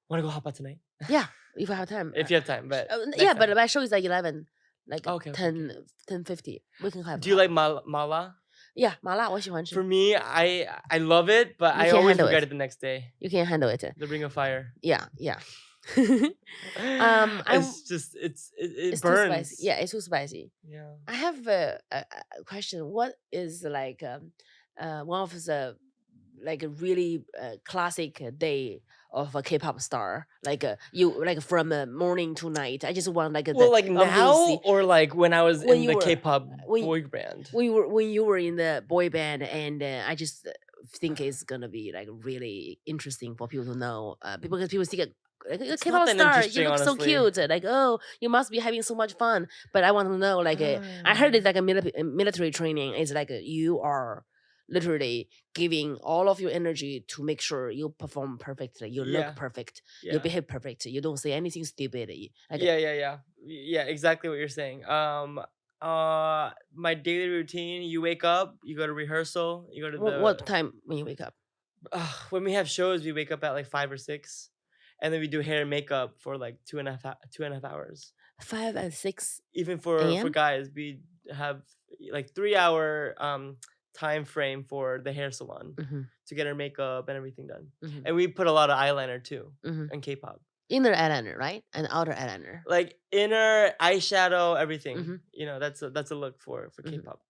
Want to go hot pot tonight? Yeah, if I have time. If you have time, but yeah, next but time. my show is like 11, like Okay, 10:50. We can have. Do you like mala? Yeah, 麻辣我喜欢吃. For me, I love it, but You I can't always handle regret it. it the next day. You can handle it. The Ring of Fire. Yeah, yeah. It's just it It's burns. too spicy. Yeah, it's too spicy. Yeah. I have a question. What is like one of the like a really classic day of a K-pop star? Like you like from morning to night. I just want like Well, like now Lucy. or like when I was When in you the were- K-pop when- boy band. when you were in the boy band, and I just think it's gonna be like really interesting for people to know because people see like a It's K-pop not that star, you interesting, look so honestly. cute. Like, oh, you must be having so much fun. But I want to know, like, I heard it's like a military training. It's like you are literally giving all of your energy to make sure you perform perfectly, you Yeah. look perfect, Yeah. you behave perfect, you don't say anything stupid. Like, Yeah, exactly what you're saying. My daily routine, you wake up, you go to rehearsal, you go to what time when you wake up? when we have shows, we wake up at like 5 or 6, and then we do hair and makeup for like 2.5 hours. 5 and 6. Even for AM? guys, we have like 3-hour time frame for the hair salon Mhm, to get our makeup and everything done. mhm, And we put a lot of eyeliner too mhm. in K-pop. Inner eyeliner, right? And outer eyeliner. Like inner eyeshadow, everything. Mhm. You know, that's a look for Mhm. K-pop.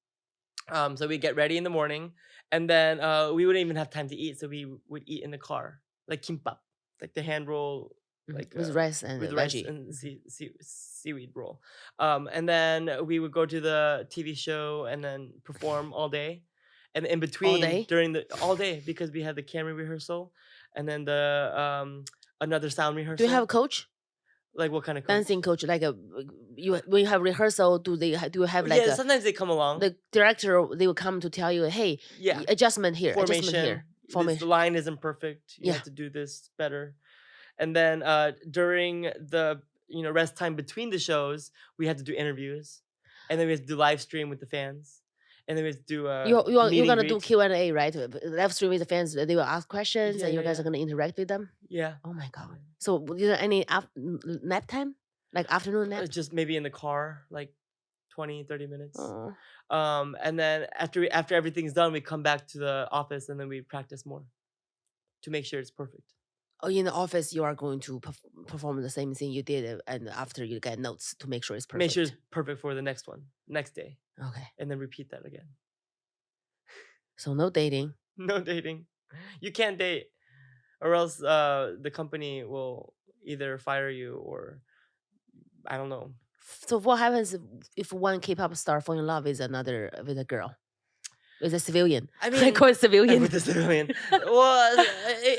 So we get ready in the morning, and then we wouldn't even have time to eat, so we would eat in the car, like kimbap, like the hand roll, Mhm. like With rice and with rice veggie. and seaweed roll. And then we would go to the TV show and then perform all day, and in between day? during the all day because we had the camera rehearsal, and then the another sound rehearsal. Do you have a coach? like what kind of coach? Dancing coach, like when you have rehearsal, do you have like Yeah, sometimes they come along. the director? They will come to tell you, hey, Yeah. adjustment here, Formation. adjustment here, The formation. line isn't perfect. You Yeah. have to do this better. And then during the rest time between the shows, we had to do interviews, and then we had to do live stream with the fans, and then we had to do You're meet and gonna do greet. Q&A, right? Live stream with the fans. They will ask questions, Yeah, and you yeah, guys yeah. are gonna interact with them. Yeah. Oh my god! So is there any nap time, like afternoon nap? Just maybe in the car, like 20-30 minutes. Oh. And then after everything's done, we come back to the office and then we practice more to make sure it's perfect. Oh, in the office, you are going to perform the same thing you did, and after you get notes to make sure it's perfect. Make sure it's perfect for the next day, Okay. and then repeat that again. So no dating. No dating. You can't date, or else the company will either fire you or I don't know. So what happens if one K-pop star fall in love with a girl, with a civilian? I I mean, call it civilian. with the civilian. Well,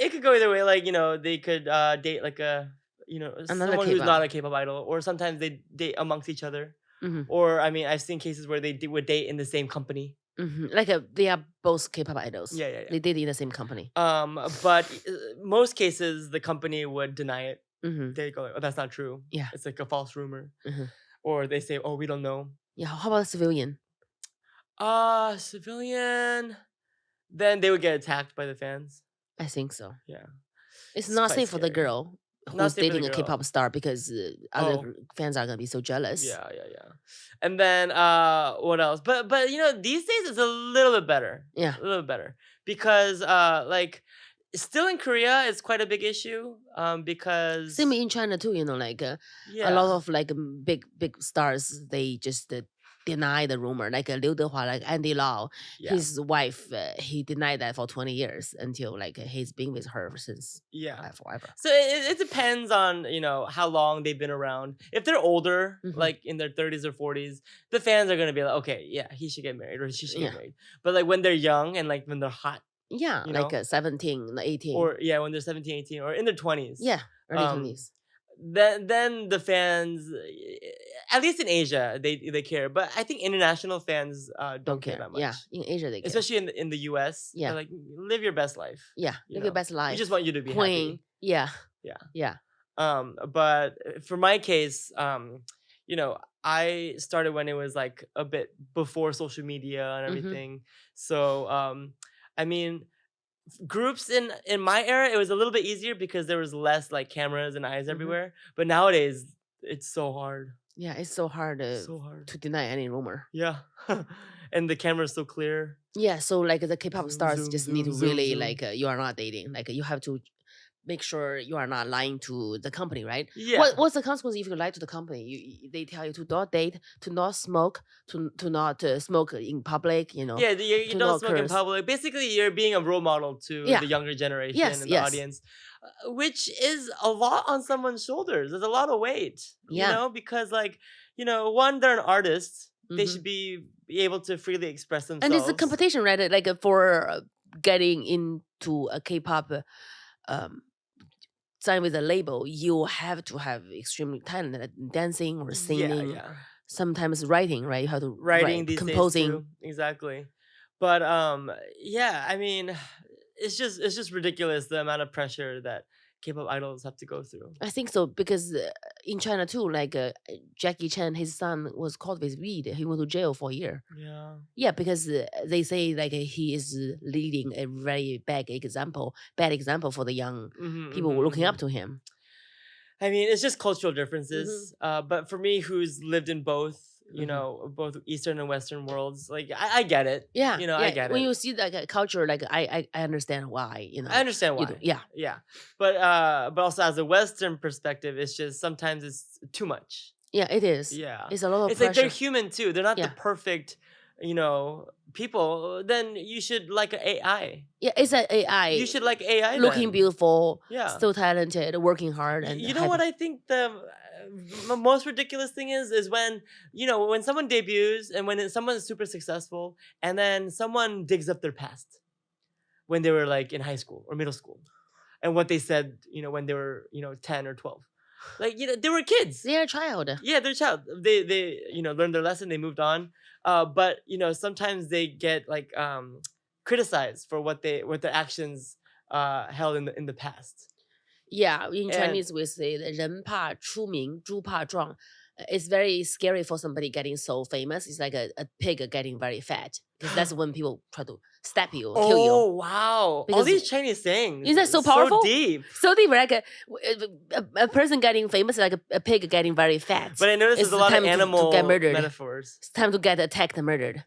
it could go either way. Like they could date like a Another someone who's K-pop. not a K-pop idol, or sometimes they date amongst each other. Hmm. Or I mean, I've seen cases where would date in the same company. Hmm. Like they are both K-pop idols. Yeah, yeah, yeah. They did in the same company. But most cases the company would deny it. Hmm. They go like, "Oh, that's not true. Yeah. It's like a false rumor," Hmm. or they say, "Oh, we don't know." Yeah. How about a civilian? Civilian. Then they would get attacked by the fans. I think so. Yeah, It's it's not quite safe for the scary. girl Not who's safe for the dating a girl. K-pop star because Oh, other fans are gonna be so jealous. yeah, yeah, yeah. And then what else? But these days it's a little bit better. Yeah. A little bit better because like still in Korea it's quite a big issue because Same in China too. Like a yeah, lot of like big stars, they just deny the rumor. Like Liu Dehua, like Andy Lau, yeah, his wife, he denied that for 20 years until like he's been with her since yeah. forever. So it depends on how long they've been around. If they're older, Mhm. like in their 30s or 40s, the fans are gonna be like, okay, yeah, he should get married or she should Yeah. get married. But like when they're young and like when they're hot, Yeah, you like know, 17, 18. or yeah, when they're 17, 18, or in their 20s, Yeah, early um, 20s. then the fans, at least in Asia, they care. But I think international fans don't care that much. Yeah, in Asia they care. Especially in the US. Yeah. They're like, live your best life. Yeah, live your best life. We just want you to be Queen. happy. Yeah. Yeah. Yeah. But for my case, I started when it was like a bit before social media and Mhm. everything. So I mean, groups in my era, it was a little bit easier because there was less like cameras and eyes Mhm. everywhere. But nowadays, it's so hard. Yeah, it's so hard, So hard. to deny any rumor. Yeah, and the camera's so clear. Yeah, so like the K-pop Zoom, stars zoom, just need to zoom, zoom, really zoom. like you are not dating. Like you have to make sure you are not lying to the company, right? Yeah. What's the consequence if you lie to the company? They tell you to not date, to not smoke, to not smoke in public. Yeah, you to don't not smoke in curse. public. Basically, you're being a role model to Yeah. the younger generation Yes, and the yes. audience, which is a lot on someone's shoulders. There's a lot of weight, Yeah. because like, one, they're an artist. They Mhm. should be able to freely express themselves. And it's a competition, right? Like for getting into a K-pop sign with a label, you have to have extremely talent at dancing or singing. Yeah. Sometimes writing, right? You have to Writing write, these composing. days too. Exactly. But yeah, I mean, it's just ridiculous the amount of pressure that K-pop idols have to go through. I think so because in China too, like Jackie Chan, his son was caught with weed. He went to jail for a year. Yeah. Yeah, because they say like he is leading a very bad example for the young people looking up to him. I mean, it's just cultural differences. But for me, who's lived in both, both Eastern and Western worlds, like I get it. Yeah, I get when it. you see like a culture, like I understand why. I understand why. Yeah. But also as a Western perspective, it's just sometimes it's too much. Yeah, it is. Yeah, it's a lot of it's pressure. like they're human too. They're not Yeah. the perfect, people. Then you should like an AI. Yeah, it's an AI. You should like AI. Looking then. beautiful, Yeah. still talented, working hard, and you know what I think the most ridiculous thing is when when someone debuts and when someone is super successful and then someone digs up their past when they were like in high school or middle school and what they said when they were 10 or 12, like they were kids. They're a child. Yeah, they're a child. They learned their lesson, they moved on, but sometimes they get like criticized for what their actions held in the past. Yeah, in Chinese we say 人怕出名，猪怕壮. It's very scary for somebody getting so famous. It's like a pig getting very fat because that's when people try to stab you, or kill you. Oh wow! All Because- these Chinese sayings. Isn't that so powerful? So deep. So they were like a person getting famous, like a pig getting very fat. But I noticed It's there's a lot time of to animal get murdered. metaphors. It's time to get attacked and murdered.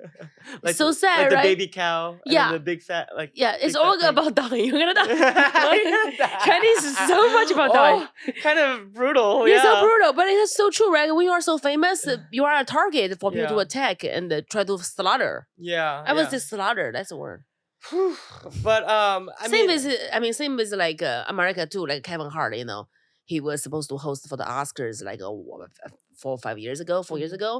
Like, so sad, like the right? baby cow. And Yeah. the big fat Yeah, it's big all fat pig. about dying. You're gonna die. Chinese is so much about dying. Kind of brutal. It's Yeah. so brutal, but it's so true, right? When you are so famous, you are a target for people to Yeah. attack and try to slaughter. Yeah. I was just slaughter. That's the word. But Same with like America too, like Kevin Hart. he was supposed to host for the Oscars like 4 or 5 years ago, 4 years Mhm. ago,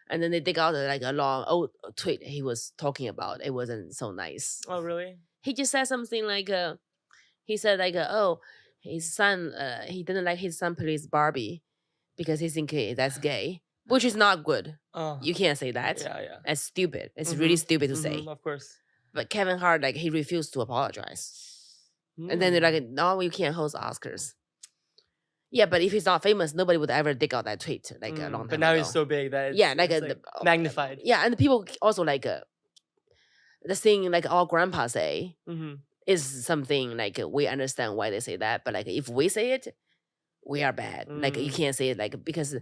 and then they dig out like a long old tweet he was talking about. It wasn't so nice. Oh, really? He just said something like, he said like, oh, his son, he didn't like his son plays Barbie because he think that's gay, which is not good. Oh, You can't say that. yeah, yeah. That's stupid. It's really Mhm. stupid to Mhm. say. Of course. But Kevin Hart, like, he refused to apologize. And then they're Mm. like, no, you can't host Oscars. Yeah, but if he's not famous, nobody would ever dig out that tweet like a long time But now ago. he's so big that Yeah, like, it's magnified. yeah, and the people also like the thing like all grandpa say Mm-hmm. is something like we understand why they say that, but like if we say it, we are bad. Like you can't say it like because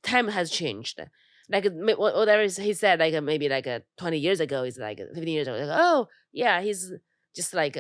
time has changed. Like whatever he said, like maybe like 20 years ago, is like 15 years ago. Like, oh yeah, he's just like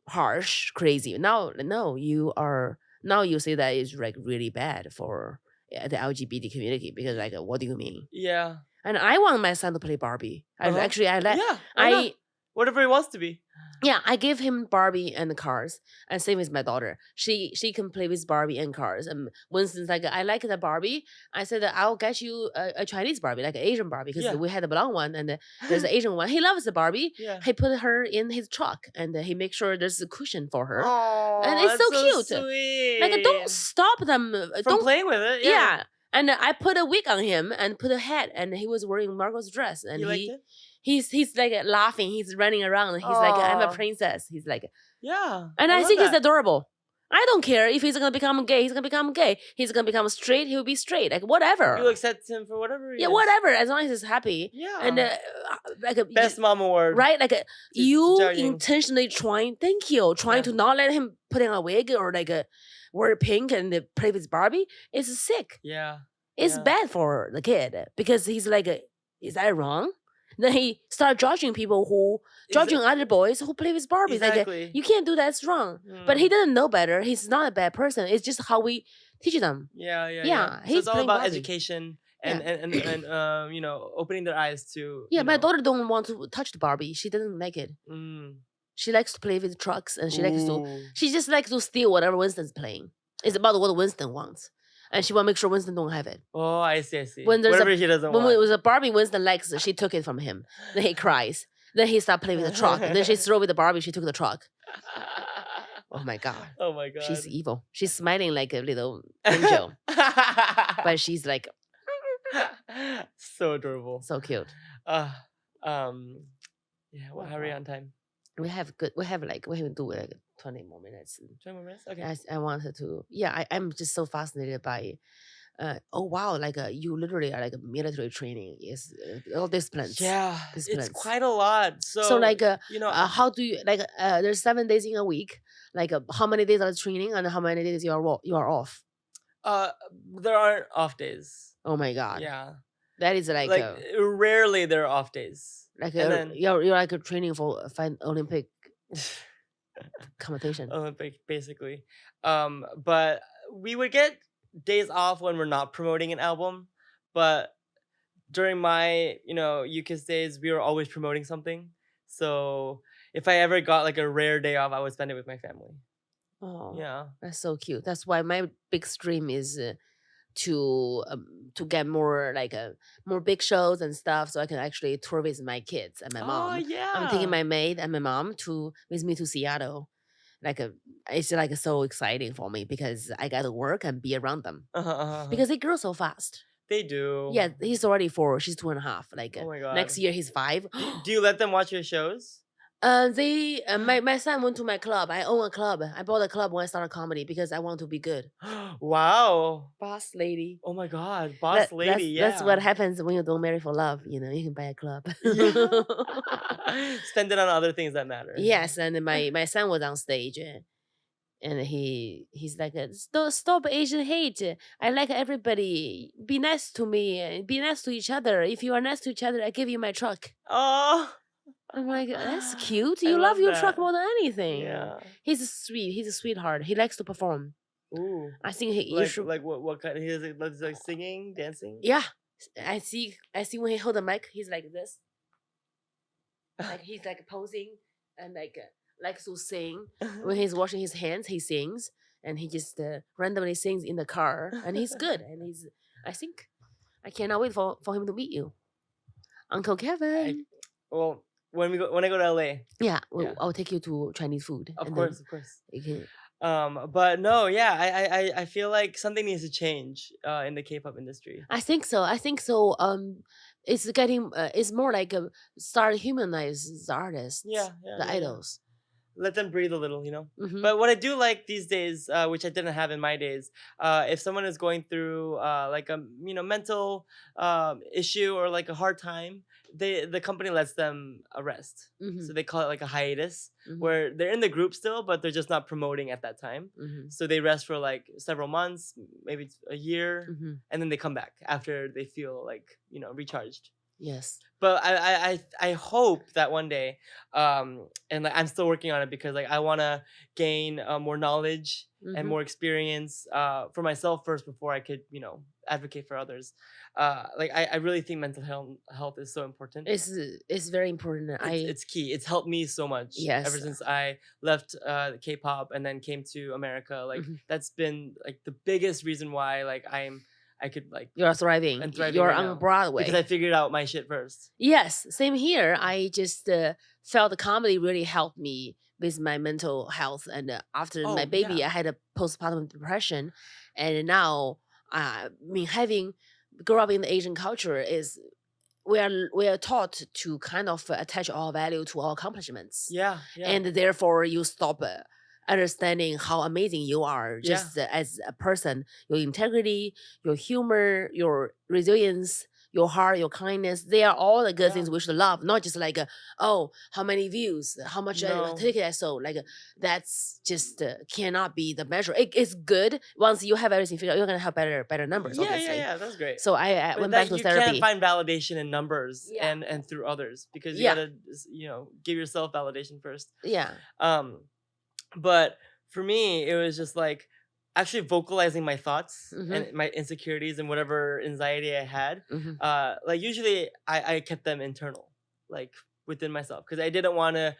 harsh, crazy. Now, no, you are now you say that is like really bad for the LGBT community because like what do you mean? Yeah. And I want my son to play Barbie. I Uh-huh. actually I let Yeah. Why not? I Whatever he wants to be. yeah, I give him Barbie and the cars, and same with my daughter. She can play with Barbie and cars. And Winston's like, I like the Barbie. I said I'll get you a Chinese Barbie, like an Asian Barbie, because Yeah. we had a blonde one and there's an Asian one. He loves the Barbie. Yeah. He put her in his truck and he makes sure there's a cushion for her. Oh, And it's so cute. Sweet. Like don't stop them. From Don't playing with it. yeah. Yeah. And I put a wig on him and put a hat, and he was wearing Margot's dress, and You liked it? he's like laughing, he's running around, he's like, I'm a Aw. princess. He's like, Yeah. and I love think that. it's adorable. I don't care if he's gonna become gay, he's gonna become gay. He's gonna become straight, he'll be straight. Like whatever. You accept him for whatever he yeah, is. whatever, as long as he's happy. Yeah. And like Best mom award. right? Like you Jiaoying. intentionally trying Yeah. to not let him put in a wig or like wear pink and play with Barbie. It's sick. Yeah. It's Yeah. bad for the kid because he's like, is that wrong? Then he start judging people who judging other boys who play with Barbies. Exactly. Like you can't do that. It's wrong. But he doesn't know better. He's not a bad person. It's just how we teach them. Yeah. Yeah, So he's it's all playing about Barbie. education Yeah. and you know, opening their eyes to. Yeah, you my know. daughter don't want to touch the Barbie. She doesn't like it. She likes to play with trucks, and she likes to. Ooh. She just likes to steal whatever Winston's playing. It's about what Winston wants, and she want to make sure Winston don't have it. Oh, I see. When there's Whatever he doesn't when want. it was a Barbie Winston likes, she took it from him. Then he cries. Then he stopped playing with the truck. Then she threw with the Barbie. She took the truck. Oh my god. Oh my god. She's evil. She's smiling like a little angel, but she's like so adorable. so cute. Yeah. Well, how are we on time? We have good. We have to do like 20 more minutes. 20 more minutes. Okay. I wanted to. Yeah, I'm just so fascinated by. Oh wow! Like you literally are like a military training. Yes, all disciplines. Yeah, disciplines. it's quite a lot. So like you know, how do you like? There's 7 days in a week. Like how many days are training and how many days you are off? there aren't off days. Oh my god! Yeah, that is like rarely there are off days. Like And then- you're like a training for a fine Olympic competition. Olympic, basically. But we would get days off when we're not promoting an album. But during my, UKIS days, we were always promoting something. So if I ever got like a rare day off, I would spend it with my family. Oh, Yeah. that's so cute. That's why my big dream is to get more more big shows and stuff, so I can actually tour with my kids and my mom. Oh, yeah. I'm taking my maid and my mom with me to Seattle. It's like so exciting for me because I got to work and be around them because they grow so fast. They do. Yeah, he's already 4. She's 2.5. Oh my god. Next year he's 5. Do you let them watch your shows? My son went to my club. I own a club. I bought a club when I started comedy because I want to be good. Wow. Boss lady. Oh my god, boss lady. That's what happens when you don't marry for love. You can buy a club. Spend it on other things that matter. Yes, and my son was on stage, and he's like, stop Asian hate. I like everybody. Be nice to me. Be nice to each other. If you are nice to each other, I give you my truck. Oh. I'm like, that's cute. I You love your that. truck more than anything. Yeah. He's sweet. He's a sweetheart. He likes to perform. Ooh. I think you Like, should. like what kind? He is like singing, dancing. Yeah, I see when he hold the mic, he's like this. Like he's like posing and like to sing. When he's washing his hands, he sings. and he just randomly sings in the car, and he's good, and I think I cannot wait for him to meet you, Uncle I Kevin. well when I go to LA. Yeah, Yeah, I'll take you to Chinese food, of and then course, of course. you can. But no, yeah, I feel like something needs to change in the K-pop industry. I think so. I think so. It's getting. It's more like start humanize the artists, Yeah, yeah, the yeah, yeah. idols. Let them breathe a little, you know. Hmm. But what I do like these days, which I didn't have in my days, if someone is going through like a mental issue or like a hard time, the company lets them rest. Hmm. So they call it like a hiatus, Hmm. where they're in the group still, but they're just not promoting at that time. Hmm. So they rest for like several months, maybe it's a year, Hmm. and then they come back after they feel like recharged. Yes. But I hope that one day, and like I'm still working on it because like I want to gain more knowledge and Hmm. more experience for myself first before I could advocate for others. Like I really think mental health is so important. It's very important. It's key. It's helped me so much ever Yes. since I left K-pop and then came to America. Like Mhm. that's been like the biggest reason why I could like You're thriving. and thriving You're right on now because I Broadway. figured out my shit first. Yes, same here. I just felt the comedy really helped me with my mental health. And after my Oh baby, yeah. I had a postpartum depression, and now I mean, having grow up in the Asian culture is we are taught to kind of attach our value to our accomplishments, Yeah, yeah, and therefore you stop understanding how amazing you are yeah, just as a person, your integrity, your humor, your resilience, your heart, your kindness. They are all the good yeah. things we should love, not just like oh, how many views, how much No. ticket I sold. Like that's just cannot be the measure. It's good once you have everything figured out, you're gonna have better numbers, Yeah, yeah, obviously. yeah. That's great. So I But went back that to you can't therapy. find validation in numbers Yeah. and through others because you Yeah. gotta give yourself validation first. Yeah. Um, but for me, it was just like actually vocalizing my thoughts Hmm. and my insecurities and whatever anxiety I had. Hmm. Like usually I kept them internal, like within myself, because I didn't want to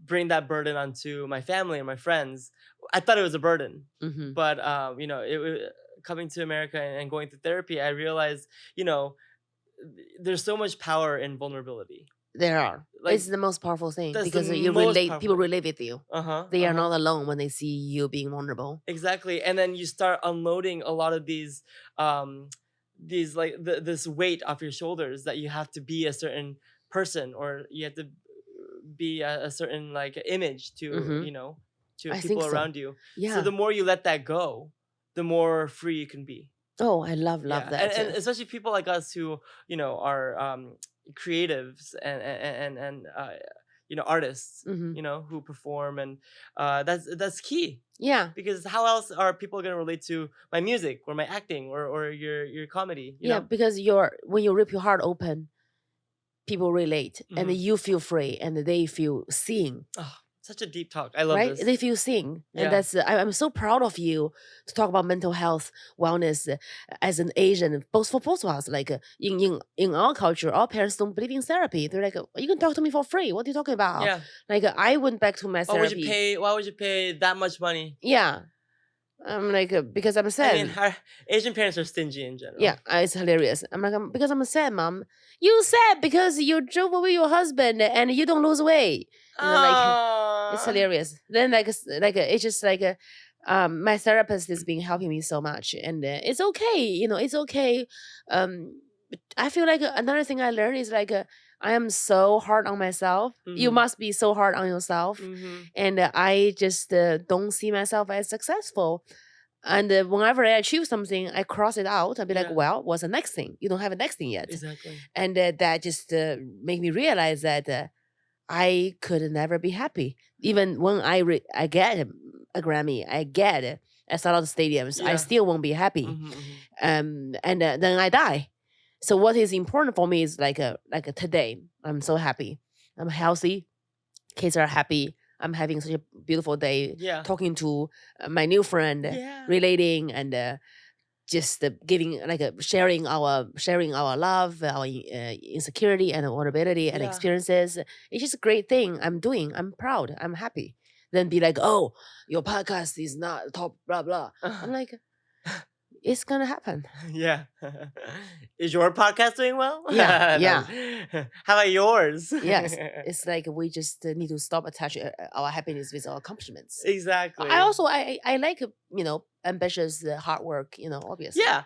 bring that burden onto my family and my friends. I thought it was a burden, Hmm. but coming to America and going through therapy, I realized, you know, there's so much power in vulnerability. There are. Like It's the most powerful thing that's the because you most relate. People powerful. relate with you. Uh huh. They Uh are huh. not alone when they see you being vulnerable. Exactly. And then you start unloading a lot of um, these like this weight off your shoulders that you have to be a certain person or you have to be a certain like image to Hmm. to I think people so. around you. So Yeah. the more you let that go, the more free you can be. Oh, I love Yeah, and, that. and especially people like us who are creatives and artists, Hmm. who perform, and that's key Yeah. because how else are people going to relate to my music or my acting or your comedy, Yeah. Because when you rip your heart open, people relate, and hmm you feel free, and they feel seen. Oh, such a deep talk. I love Right? this. They feel seen, and Yeah, that's I'm so proud of you to talk about mental health, wellness as an Asian, both for both of us. Like in our culture, our parents don't believe in therapy. They're like, you can talk to me for free. What are you talking about? yeah. Like I went back to my therapy. Why would you pay that much money? Yeah, I'm like because I'm I mean, sad. our Asian parents are stingy in Yeah, general. it's hilarious. I'm like because I'm sad, mom. You sad because you drove away your husband and you don't lose weight. And then like it's Ah, hilarious. Then it's just like my therapist has been helping me so much, and it's okay. It's okay. But I feel like another thing I learned is like I am so hard on myself. You mm-hmm, must be so hard on yourself, mm-hmm. and I just don't see myself as successful. And whenever I achieve something, I cross it out. I'll be like, Yeah, well, what's the next thing? You don't have a next thing yet. exactly. And that just make me realize that I could never be happy. Even when I get a Grammy, I get at a lot of stadiums, I Yeah. still won't be happy. Mm-hmm, mm-hmm. And then I die. So what is important for me is like today, I'm so happy. I'm healthy. Kids are happy. I'm having such a beautiful day Yeah. talking to my new friend, Yeah. relating and just giving like sharing our love, our insecurity and vulnerability and Yeah. experiences. It's just a great thing I'm doing. I'm proud. I'm happy. then be like, oh, your podcast is not top, blah blah. I'm like, it's gonna happen. Yeah. Is your podcast doing well? Yeah, yeah. How about yours? Yes, it's like we just need to stop attaching our happiness with our accomplishments. Exactly. I like ambitious hard work. Obviously. Yeah.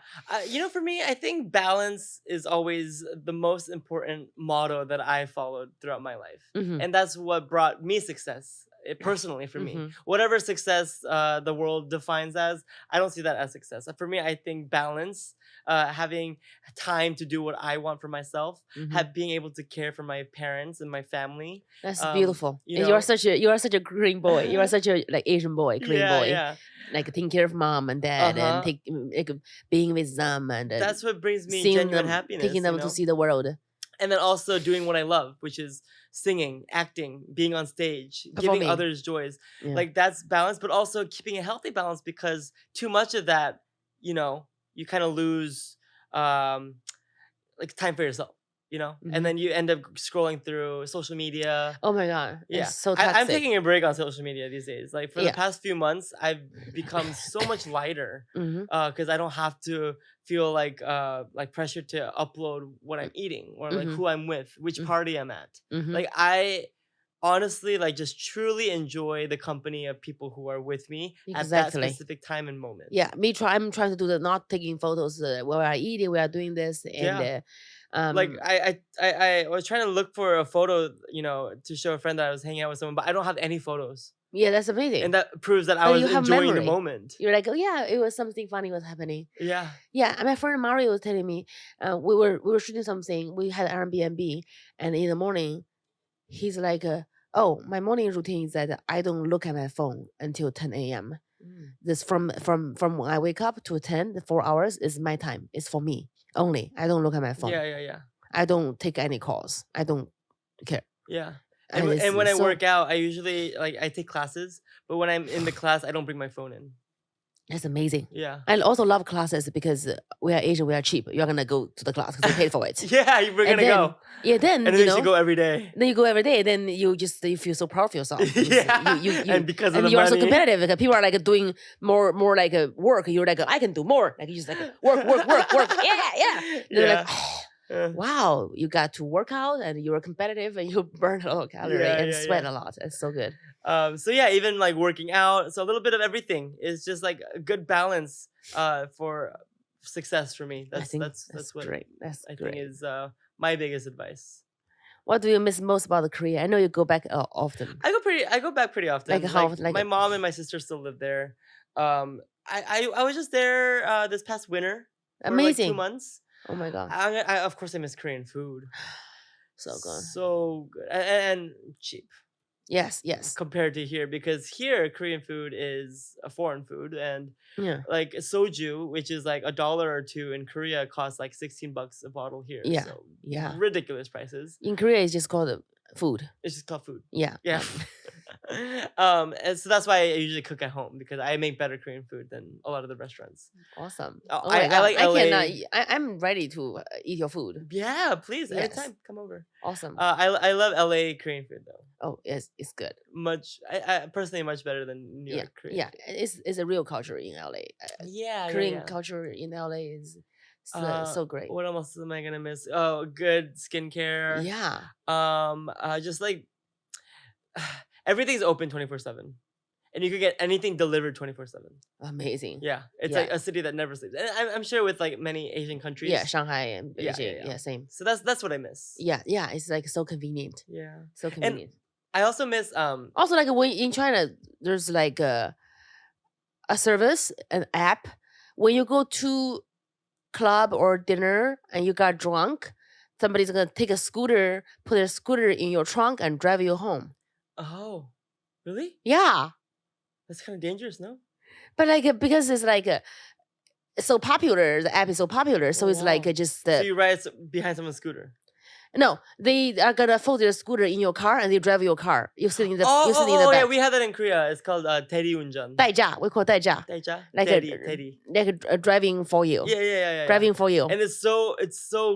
For me, I think balance is always the most important motto that I followed throughout my life. Mhm. And that's what brought me success personally for me. Mhm. Whatever success the world defines as, I don't see that as success. For me, I think balance, having time to do what I want for myself, Mhm. being able to care for my parents and my family. That's beautiful. you And know- you are such a green boy. You are such a Asian boy, green Yeah, boy. yeah. Like taking care of mom and dad and being with them and That's what brings me seeing genuine them, happiness. taking them to see the world. And then also doing what I love, which is singing, acting, being on stage, Performing. giving others joys. Yeah. Like that's balance, but also keeping a healthy balance, because too much of that, you kind of lose like time for yourself, Mhm. and then you end up scrolling through social media. Oh my god, Yeah, it's so toxic. I'm taking a break on social media these days. Like for the Yeah. past few months, I've become so much lighter Mhm. because I don't have to feel like pressure to upload what I'm eating or like Mhm. who I'm with, which Mhm. party I'm at. Mhm. Like I honestly just truly enjoy the company of people who are with me at that Exactly. specific time and moment. Yeah, I'm trying to do not taking photos while I eat it, we are doing this, and Yeah. Like I was trying to look for a photo, to show a friend that I was hanging out with someone, but I don't have any photos. yeah, that's amazing. And that proves that I But was you have enjoying the memory. moment. You're like, oh yeah, it was something funny was happening. Yeah. Yeah, and my friend Mario was telling me, we were shooting something. We had Airbnb, and in the morning, he's like, oh, my morning routine is that I don't look at my phone until 10 a.m. This from when I wake up to 10, the 4 hours is my time. It's for me only. I don't look at my phone. Yeah. I don't take any calls. I don't care. Yeah. And And when I so- work out, I usually I take classes, but when I'm in the class, I don't bring my phone in. That's amazing. Yeah. I also love classes because we are Asian, we are cheap. You're gonna go to the class because they paid for it. Yeah, we're And gonna then, go. Yeah, then And you then you know, go every day. then you go every day. Then you feel so proud of yourself. Yeah. you, And because of and the you are so money. competitive because people are like doing more like work. You're like, I can do more. Like you just like work. Yeah. They're like, oh, Yeah. wow, you got to work out and you were competitive and you burn a lot of calorie Yeah, and yeah, sweat yeah. a lot. It's so good. So yeah, even like working out, so a little bit of everything is just like a good balance for success for me. I think That's what great. That's I great. think is my biggest advice. What do you miss most about the Korea? I know you go back often. I go back pretty often. Like how- like- my mom and my sister still live there. I was just there this past winter for like Amazing. 2 months. Oh my god, I of course I miss Korean food. so good. So good and cheap Yes. compared to here, because here Korean food is a foreign food, and Yeah. like soju, which is like $1 or $2 in Korea, costs like $16 a bottle here. Yeah, So yeah. ridiculous prices. In Korea, it's just called food. It's just called food. Yeah. Yeah. And so that's why I usually cook at home, because I make better Korean food than a lot of the restaurants. Awesome. Oh, Oh my I God. like I LA. cannot. I'm ready to eat your food. Yeah, please, Yes. anytime, come over. Awesome. I love LA Korean food though. Oh, yes, it's good. I personally much better than New Yeah, York Korean. yeah. It's a real culture in LA. Yeah, Korean yeah. culture in LA is so great. What else am I gonna miss? Oh, good skincare. Yeah. Just like everything's open 24/7, and you can get anything delivered 24/7. Amazing. Yeah, it's Yeah. like a city that never sleeps. And I'm sure with like many Asian countries. Yeah, Shanghai and Yeah, Beijing. yeah, yeah. Same. So that's what I miss. Yeah. It's like so convenient. Yeah. So convenient. I also miss Also, like when in China, there's like a service, an app. When you go to club or dinner and you got drunk, somebody's gonna take a scooter, put a scooter in your trunk, and drive you home. Oh, really? Yeah, That's kind of dangerous, no? but like because it's like so popular, the app is so popular, so Oh, it's like wow. just So you ride behind someone's scooter. No, they are gonna fold their scooter in your car and they drive your car. You sit in the Oh, you sit in the yeah, back. we have that in Korea. It's called 대리운전. 代驾, we call 代驾. 대자? Like 대리. driving for you. Yeah. Driving for you. And it's so good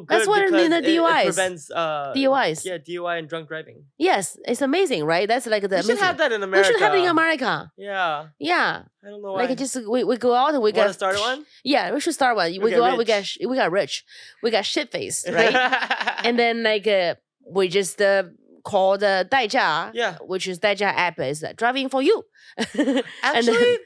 That's what because the it DUIs. prevents DUIs. Yeah, DUI and drunk driving. Yes, it's amazing, right? That's like the We should amazing. have that in We America. should have it in America. Yeah. Yeah. I don't know why. Like just we go out and we Want to get start one? Yeah, we should start one. We get go out, we rich. got rich, we got shit faced, right? And then like we just call the 代驾, Yeah. which is 代驾 app is driving for you. Actually,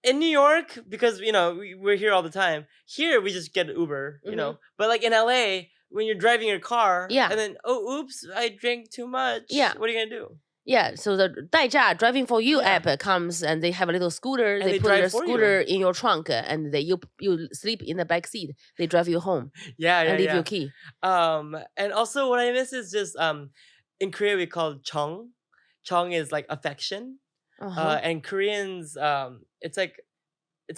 in New York, because we're here all the time. Here we just get Uber, you know. But like in LA, when you're driving your car, Yeah. and then oops, I drank too much. Yeah. What are you gonna do? Yeah, so the 代驾 driving for you Yeah. app comes and they have a little scooter. And They they put drive their for you. scooter in your trunk and you sleep in the back seat. They drive you home Yeah, and leave yeah. your key. And also what I miss is just in Korea we call it chong. Chong is like affection. And Koreans it's like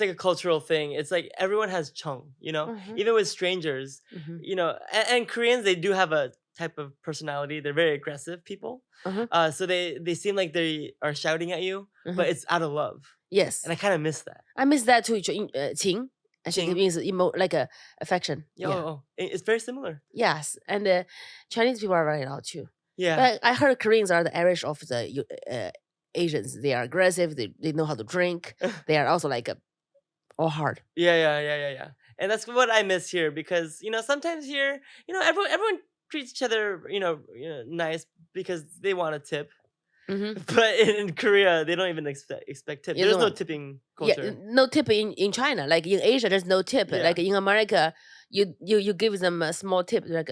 a cultural thing. It's like everyone has chong, even with strangers, and Koreans, they do have a type of personality. They're very aggressive people. So they seem like they are shouting at you, but it's out of love. Yes. And I kind of miss that. I miss that too. 情, I think it means like a affection. It's very similar. Yes, and Chinese people are very loud too. Yeah. But I heard Koreans are the Irish of the Asians. They are aggressive. They know how to drink. They are also like all hard. Yeah. And that's what I miss here because sometimes here everyone treats each other nice because they want a tip. But in Korea they don't even expect tip. There's no tipping culture. Yeah, no tip in China. Like in Asia, there's no tip. Yeah. Like in America, you give them a small tip, like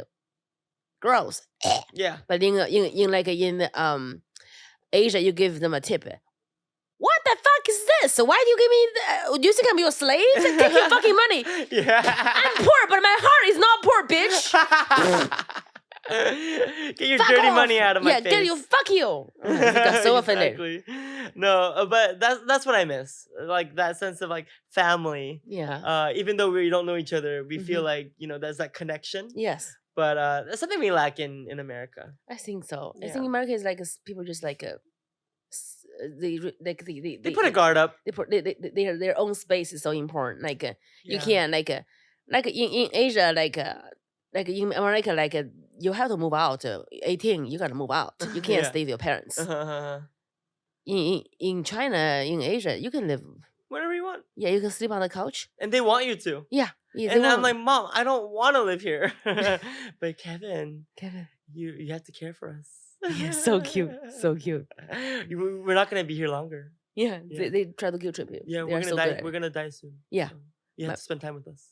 gross. Yeah. But in Asia, you give them a tip. What the fuck is this? Why do you give me? Do you think I'm your slave? Take your fucking money. Yeah. I'm poor, but my heart is not poor, bitch. Get your Fuck dirty off. money out of my face. Yeah, get you. Fuck you. I got so offended. Exactly. No, but that's what I miss. Like that sense of like family. Yeah. Even though we don't know each other, we feel like there's that connection. Yes. But that's something we lack in America. I think so. I Yeah. think America is like people just like they put a guard up. Their own space is so important. Like you Yeah. can't like in Asia like in America like you have to move out. 18, you gotta move out. You can't Yeah. stay with your parents. In China, in Asia, you can live. Whatever you want. Yeah, you can sleep on the couch. And they want you to. Yeah. They And I'm want- like, Mom, I don't want to live here. But Kevin, Kevin. you have to care for us. Yeah, so cute, so cute. We're not gonna be here longer. Yeah, Yeah. they try to guilt trip you. Yeah, They we're are gonna so die. good at it. We're gonna die soon. Yeah. So you have My- to spend time with us.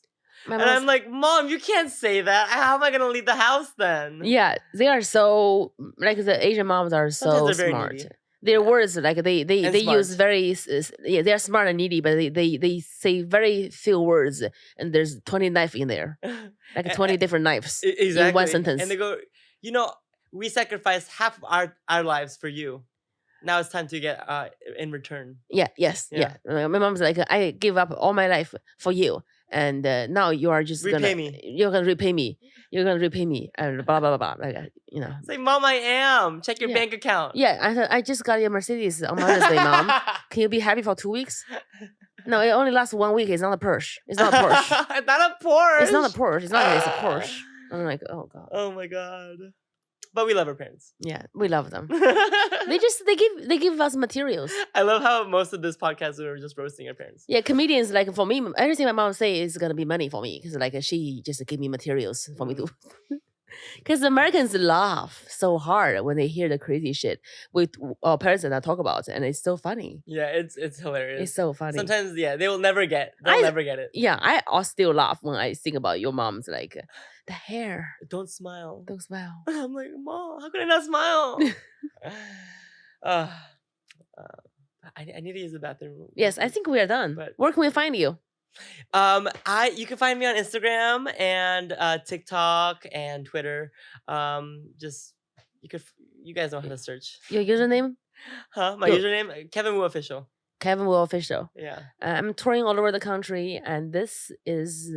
My And mom's- I'm like, Mom, you can't say that. How am I gonna leave the house then? yeah, they are so like the Asian moms are so Sometimes they're very smart. needy. Their words like they And use smart. very yeah, they're smart and needy, but they say very few words and there's 20 knife in there, like 20 different knives Exactly. in one sentence. And they go, we sacrificed half of our lives for you. Now it's time to get in return. Yeah, yes, yeah. My mom's like, I give up all my life for you, and now you are just Repay gonna me. You're gonna repay me. You're gonna repay me, and blah blah blah blah. Like It's like, Mom, I am. Check your Yeah. bank account. Yeah, I said I just got your Mercedes on Mother's Day, Mom. Can you be happy for 2 weeks? No, it only lasts 1 week. It's not a Porsche. It's not a Porsche. It's not a Porsche. It's not a Porsche. It's not. It's a Porsche. I'm like, oh god. Oh my god. But we love our parents. Yeah, we love them. They give us materials. I love how most of this podcast we were just roasting our parents. Yeah, comedians like for me, everything my mom say is gonna be money for me because like she just give me materials for me to. Because Americans laugh so hard when they hear the crazy shit with our parents that I talk about, and it's so funny. Yeah, it's hilarious. It's so funny. Sometimes, they will never get. They'll never get it. Yeah, I also still laugh when I think about your mom's like the hair. Don't smile. Don't smile. I'm like, Mom, how could I not smile? I need to use the bathroom. Yes, I think we are done. But- Where can we find you? You can find me on Instagram and TikTok and Twitter. Just you guys know how to search. Your username? Huh? My Yo. username, Kevin Wu Official. Kevin Will Official. Yeah. I'm touring all over the country, and this is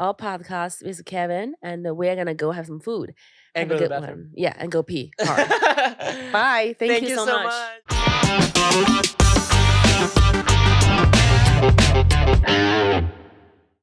our podcast with Kevin, and we're gonna go have some food. And Have a go to the good bathroom. one. Yeah, and go pee hard. Bye. Thank Thank you you so so much. much.